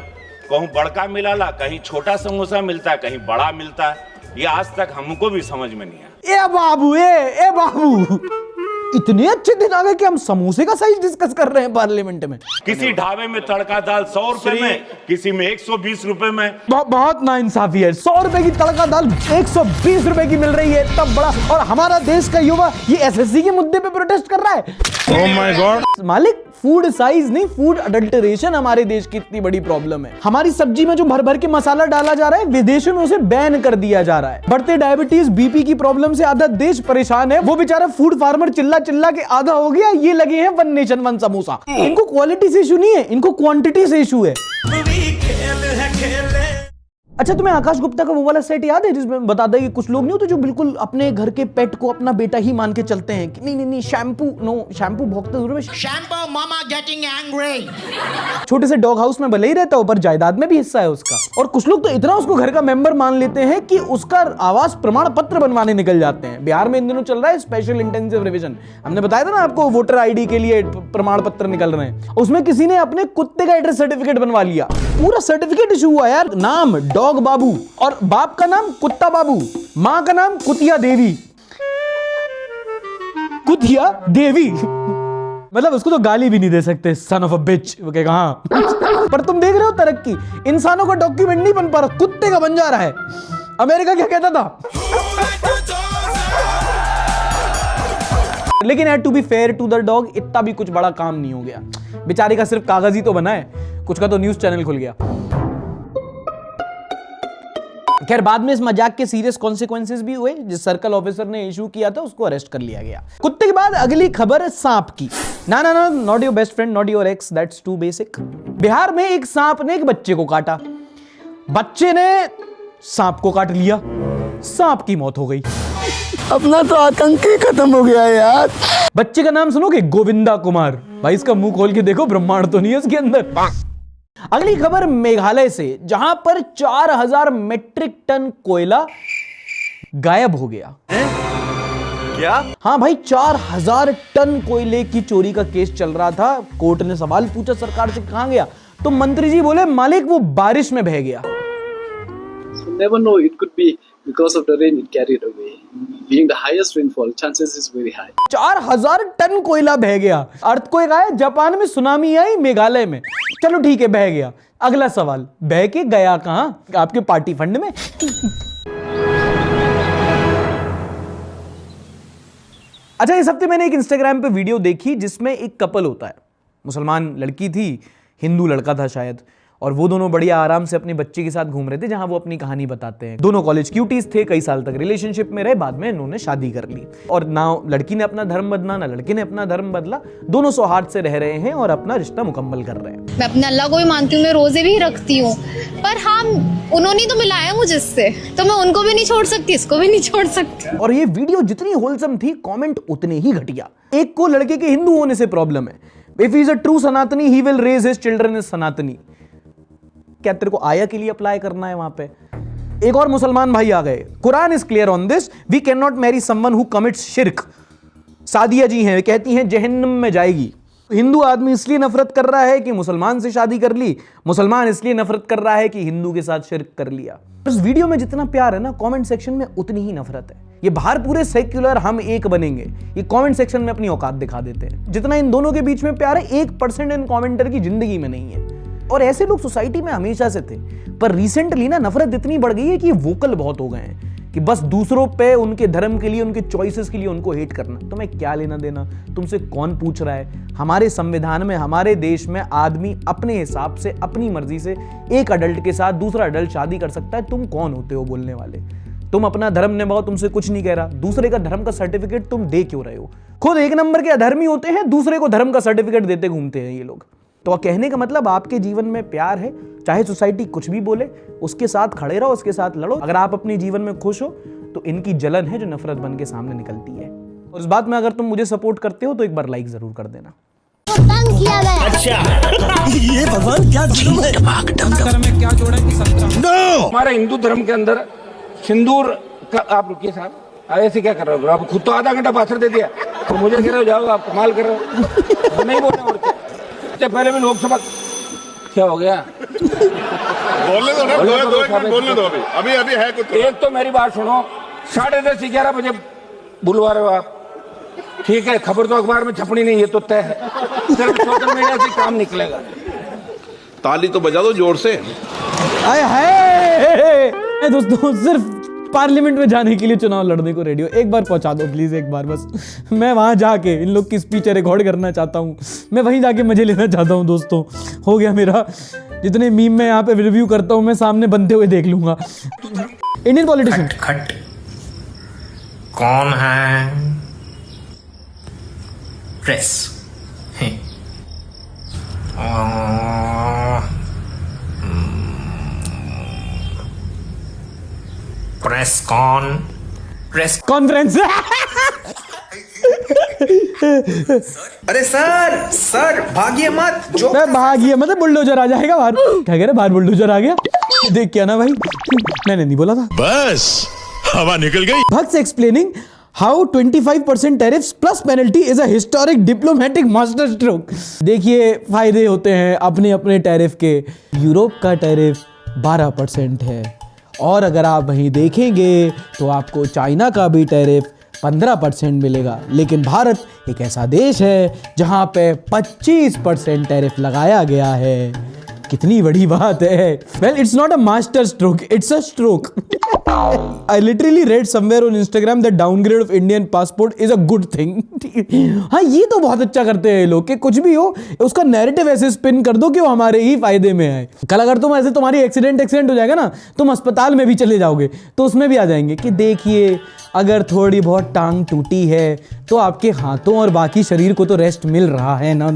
कहूँ बड़का मिलाला, कहीं छोटा समोसा मिलता है, कहीं बड़ा मिलता है। ये आज तक हमको भी समझ में नहीं आया। ए बाबू इतने अच्छे दिन आ गए कि हम समोसे का साइज डिस्कस कर रहे हैं पार्लियामेंट में। किसी ढाबे में तड़का दाल 100 रुपए में, किसी में 120 रुपए में। बहुत नाइंसाफी है। 100 रुपए की तड़का दाल 120 रुपए की मिल रही है, तब बड़ा। और हमारा देश का युवा ये एसएससी के मुद्दे पे प्रोटेस्ट कर रहा है। ओह माय गॉड मालिक, फूड साइज नहीं, फूड अडल्टरेशन हमारे देश की इतनी बड़ी प्रॉब्लम है। हमारी सब्जी में जो भर भर के मसाला डाला जा रहा है, विदेशों में उसे बैन कर दिया जा रहा है। बढ़ते डायबिटीज, बीपी की प्रॉब्लम से आधा देश परेशान है। वो बेचारा फूड फार्मर चिल्ला के आधा हो गया। ये लगे हैं 1 नेशन 1 समोसा। इनको क्वालिटी से इशू नहीं है, इनको क्वांटिटी से इशू है। अच्छा, तुम्हें आकाश गुप्ता का वो वाला सेट याद है जिसमें बताता है कि कुछ लोग नहीं होते जो बिल्कुल अपने घर के पेट को अपना बेटा ही मान के चलते हैं कि नहीं शैम्पू भोगते जरूर है। शैम्पू मामा गेटिंग एंग्री। छोटे से डॉग हाउस में भले ही रहता हो पर जायदाद में भी हिस्सा है उसका। और कुछ लोग तो इतना उसको घर का मेंबर मान लेते हैं कि उसका आवास प्रमाण पत्र बनवाने निकल जाते हैं। बिहार में इन दिनों चल रहा है स्पेशल इंटेंसिव रिवीजन। हमने बताया था ना आपको, वोटर आईडी के लिए प्रमाण पत्र निकल रहे हैं। उसमें किसी ने अपने कुत्ते का एड्रेस सर्टिफिकेट बनवा लिया, पूरा सर्टिफिकेट इशू हुआ यार। नाम डॉग बाबू और बाप का नाम कुत्ता बाबू, मां का नाम कुतिया देवी। कुतिया देवी मतलब उसको तो गाली भी नहीं दे सकते, सन ऑफ अ बिच। वो कहेगा हाँ। पर तुम देख रहे हो तरक्की, इंसानों का डॉक्यूमेंट नहीं बन पा रहा, कुत्ते का बन जा रहा है। अमेरिका क्या कहता था? लेकिन at to be fair to the dog, इतना भी कुछ बड़ा काम नहीं हो गया। बेचारे का सिर्फ कागज ही तो बना है, कुछ का तो न्यूज चैनल खुल गया। खैर, बाद में इस मजाक के सीरियस कॉन्सिक्वेंसेस भी हुए। जिस सर्कल ऑफिसर ने इशू किया था उसको अरेस्ट कर लिया गया। कुत्ते के बाद अगली खबर सांप की। ना, not your best friend, not your ex, that's too basic. Bihar में एक सांप ने एक बच्चे को काटा, बच्चे ने सांप को काट लिया, सांप की मौत हो गई। अपना तो आतंक ही खत्म हो गया यार। बच्चे का नाम सुनोगे? गोविंदा कुमार। भाई इसका मुंह खोल के देखो, ब्रह्मांड तो नहीं है इसके अंदर। अगली खबर मेघालय से, जहां पर 4000 मेट्रिक टन कोयला गायब हो गया। क्या? हाँ भाई, 4000 टन कोयले की चोरी का केस चल रहा था। कोर्ट ने सवाल पूछा सरकार से, कहां गया? तो मंत्री जी बोले मालिक वो बारिश में बह गया। never know, it could be because of the rain it carried away. being the highest rainfall, chances is very high. 4000 ton कोयला बह गया। अर्थक्वेक आया, जापान में सुनामी आई, मेघालय में। चलो ठीक है, बह गया। अगला सवाल, बह के गया कहां? आपके पार्टी फंड में। अच्छा, इस हफ्ते मैंने एक इंस्टाग्राम पे वीडियो देखी जिसमें एक कपल होता है, मुसलमान लड़की थी, हिंदू लड़का था शायद, और वो दोनों बढ़िया आराम से अपने बच्चे के साथ घूम रहे थे, जहां वो अपनी कहानी बताते हैं। दोनों कॉलेज क्यूटीज थे, कई साल तक रिलेशनशिप में रहे, बाद में इन्होंने शादी कर ली। और ना लड़की ने अपना धर्म बदला, ना लड़के ने अपना धर्म बदला, दोनों सौहार्द से रह रहे हैं और अपना रिश्ता मुकम्मल कर रहे हैं। मैं अपने अल्लाह को भी मानती हूँ, मैं रोजे भी रखती हूँ, पर हाँ, उन्होंने तो मिलाया मुझे इससे, तो मैं उनको भी नहीं छोड़ सकती, इसको भी नहीं छोड़ सकती। और ये वीडियो जितनी होलसम थी, कमेंट उतने ही घटिया। एक को लड़के के हिंदू होने से प्रॉब्लम है। If he is a true Sanatani, he will raise his children as Sanatani. क्या तेरे को आया के लिए अप्लाई करना है वहां पे? एक और मुसलमान भाई आ गए। Quran is clear on this, we can not marry someone who commits shirk. Sadia ji हैं, कहती हैं जहन्नम में जाएगी। हिंदू आदमी इसलिए नफरत कर रहा है कि मुसलमान से शादी कर ली, मुसलमान इसलिए नफरत कर रहा है कि हिंदू के साथ शिर्क कर लिया। इस वीडियो में जितना प्यार है ना, कमेंट सेक्शन में उतनी ही नफरत है। ये बाहर पूरे सेक्युलर हम एक बनेंगे, ये कमेंट सेक्शन में अपनी औकात दिखा देते हैं। जितना इन दोनों के बीच में प्यार है, 1% इन कमेंटर की जिंदगी में नहीं है। और ऐसे लोग सोसाइटी में हमेशा से थे, पर रिसेंटली ना नफरत इतनी बढ़ गई है कि वोकल बहुत हो गए हैं कि बस दूसरों पे, उनके धर्म के लिए, उनके चॉइसेस के लिए उनको हेट करना। तुम्हें क्या लेना देना, तुमसे कौन पूछ रहा है? हमारे संविधान में, हमारे देश में आदमी अपने हिसाब से, अपनी मर्जी से एक अडल्ट के साथ दूसरा अडल्ट शादी कर सकता है। तुम कौन होते हो बोलने वाले? तुम अपना धर्म निभाओ, तुमसे कुछ नहीं कह रहा। दूसरे का धर्म का सर्टिफिकेट तुम दे क्यों रहे हो? खुद एक नंबर के अधर्मी होते हैं, दूसरे को धर्म का सर्टिफिकेट देते घूमते हैं ये लोग। तो कहने का मतलब, आपके जीवन में प्यार है, चाहे सोसाइटी कुछ भी बोले, उसके साथ खड़े रहो, उसके साथ लड़ो। अगर आप अपने जीवन में खुश हो तो इनकी जलन है जो नफरत बन के सामने निकलती है। और इस बात में अगर तुम मुझे सपोर्ट करते हो तो एक बार लाइक जरूर कर देना। किया गया। अच्छा ये भगवान क्या जुल्म है? में क्या जोड़ा कि नो, हमारे हिंदू धर्म के अंदर सिंदूर का, आप रुकिए साहब, ऐसे क्या कर रहे हो? आप खुद तो आधा घंटा भाषण दे दिया, तो मुझे कह रहे हो जाओ, आप कमाल कर रहे हो। तो नहीं बोलना और क्या? पहले भी लोकसभा क्या हो गया? बोलने दो अभी है कुछ। एक तो मेरी बात सुनो, 10:30 11 बजे बुलवा रहे हो आप, ठीक है, खबर तो अखबार में छपनी नहीं है तो तय है, सिर्फ सोशल मीडिया से काम निकलेगा। ताली तो बजा दो जोर से। आए हाय दोस्तों, सिर्फ पार्लियामेंट में जाने के लिए चुनाव लड़ने को रेडी हो? एक बार पहुंचा दो प्लीज, एक बार बस। मैं वहां जाके इन लोग की स्पीच रिकॉर्ड करना चाहता हूं, मैं वहीं जाके मजे लेना चाहता हूं दोस्तों। हो गया मेरा, जितने मीम मैं यहाँ पे रिव्यू करता हूं, मैं सामने बनते हुए देख लूंगा। इंडियन पॉलिटिशियन खट कौन है? प्रेस प्रेस कौन? Press conference. अरे सर भागिए मत, जो भागिए मत, बुलडोजर आ जाएगा बाहर। क्या कह रहे, बाहर बुलडोजर आ गया? देख क्या ना भाई, मैंने नहीं बोला था, बस हवा निकल गई। भक्त explaining how 25% tariffs plus penalty is a historic diplomatic master stroke. देखिए, फायदे होते हैं अपने अपने टैरिफ के। यूरोप का टैरिफ 12% है, और अगर आप वहीं देखेंगे तो आपको चाइना का भी टैरिफ 15% मिलेगा। लेकिन भारत एक ऐसा देश है जहां पे 25% टैरिफ लगाया गया है। कितनी बड़ी बात है। Well, it's not a master stroke, it's a stroke. I literally read somewhere on Instagram that downgrade of Indian passport is a good thing. हाँ, ये तो बहुत अच्छा करते हैं लोग कि कुछ भी हो उसका नैरेटिव ऐसे स्पिन कर दो कि वो हमारे ही फायदे में है। कल अगर तुम ऐसे, तुम्हारी एक्सीडेंट हो जाएगा ना, तुम अस्पताल में भी चले जाओगे तो उसमें भी आ जाएंगे कि देखिए, अगर थोड़ी बहुत टांग टूटी है तो आपके हाथों और बाकी शरीर को तो रेस्ट मिल रहा है ना।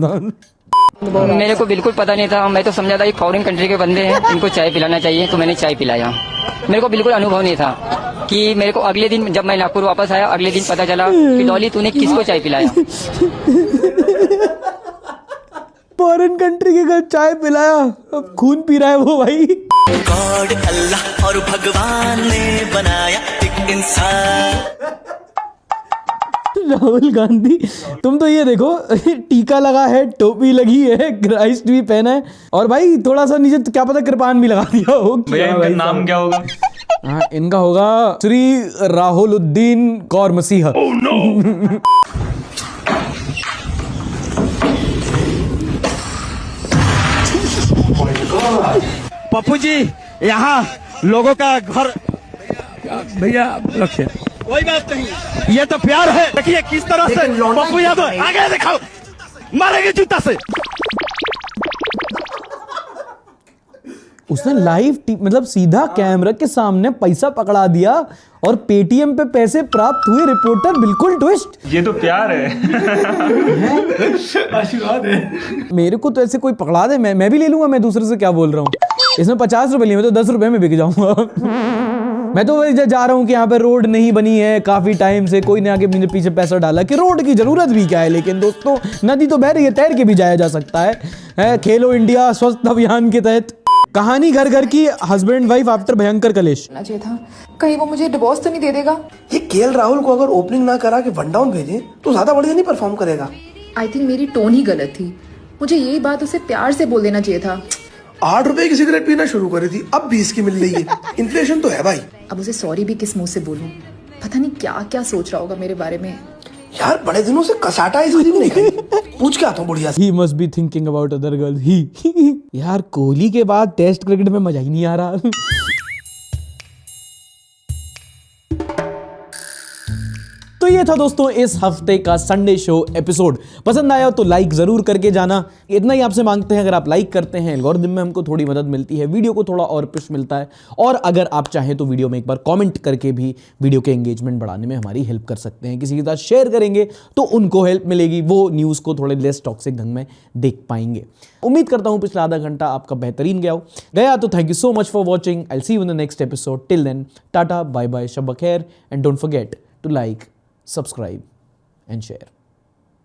मेरे को बिल्कुल पता नहीं था, मैं तो समझा था कि फॉरेन कंट्री के बंदे हैं, इनको चाय पिलाना चाहिए, तो मैंने चाय पिलाया। मेरे को बिल्कुल अनुभव नहीं था कि मेरे को अगले दिन जब मैं नागपुर वापस आया, अगले दिन पता चला कि डॉली तूने किसको चाय पिलाया। फॉरेन कंट्री के घर चाय पिलाया, अब खून पी रहा है वो भाई। गॉड अल्लाह और भगवान ने बनाया एक इंसान। राहुल गांधी, तुम तो ये देखो, टीका लगा है, टोपी लगी है, क्राइस्ट भी पहना है, और भाई थोड़ा सा नीचे क्या पता कृपान भी लगा दिया हो। भैया इनका नाम क्या होगा? हाँ, इनका होगा श्री राहुलुद्दीन कौर मसीहा। पप्पू जी यहाँ लोगों का घर भैया रखिए, कोई बात नहीं, ये तो प्यार है। देखिए किस तरह से पप्पू यादव आगे दिखाओ, मारेंगे जूता से। उसने लाइव मतलब सीधा कैमरा के सामने पैसा पकड़ा दिया और पेटीएम पे पैसे प्राप्त हुए। रिपोर्टर बिल्कुल ट्विस्ट। ये तो प्यार है। आशीर्वाद है। मेरे को तो ऐसे कोई पकड़ा दे, मैं भी ले लूंगा। मैं दूसरे से क्या बोल रहा हूँ, इसमें 50 रुपए लिए, मैं तो 10 रुपए में बिक जाऊंगा। मैं तो जा रहा हूँ कि यहाँ पे रोड नहीं बनी है काफी टाइम से, कोई ने आके मेरे पीछे पैसा डाला कि रोड की जरूरत भी क्या है। लेकिन दोस्तों नदी तो बह रही है, तैर के भी जाया जा सकता है। खेलो इंडिया स्वस्थ अभियान के तहत कहानी घर घर की हस्बैंड वाइफ आफ्टर भयंकर कलेश। चाहिए था, कहीं वो मुझे डिवोर्स तो नहीं दे देगा। ये केएल राहुल को अगर ओपनिंग ना करा के वन डाउन भेजे तो ज्यादा बढ़िया नहीं परफॉर्म करेगा। आई थिंक मेरी टोन ही गलत थी, मुझे यही बात उसे प्यार से बोल देना चाहिए था। 8 रुपए की सिगरेट पीना शुरू करी थी, अब 20 की मिल रही है। इन्फ्लेशन तो है भाई। अब उसे सॉरी भी किस मुंह से बोलूं, पता नहीं क्या क्या सोच रहा होगा मेरे बारे में। यार बड़े दिनों से कसाटा आइसक्रीम नहीं खाई, पूछ के आता हूँ बढ़िया से। He must be thinking about other girls. He यार कोहली के बाद टेस्ट क्रिकेट में मजा ही नहीं आ रहा। तो ये था दोस्तों इस हफ्ते का संडे शो एपिसोड। पसंद आया तो लाइक जरूर करके जाना, इतना ही आपसे मांगते हैं। अगर आप लाइक करते हैं एल्गोरिथम में हमको थोड़ी मदद मिलती है, वीडियो को थोड़ा और पुश मिलता है। और अगर आप चाहें तो वीडियो में एक बार कमेंट करके भी वीडियो के एंगेजमेंट बढ़ाने में हमारी हेल्प कर सकते हैं। किसी के साथ शेयर करेंगे तो उनको हेल्प मिलेगी, वो न्यूज़ को थोड़े लेस टॉक्सिक ढंग में देख पाएंगे। उम्मीद करता हूँ पिछला आधा घंटा आपका बेहतरीन गया तो thank you so much for watching. I see you in the next episode. Till then tata bye bye, शब बखैर, and don't forget to like, subscribe and share.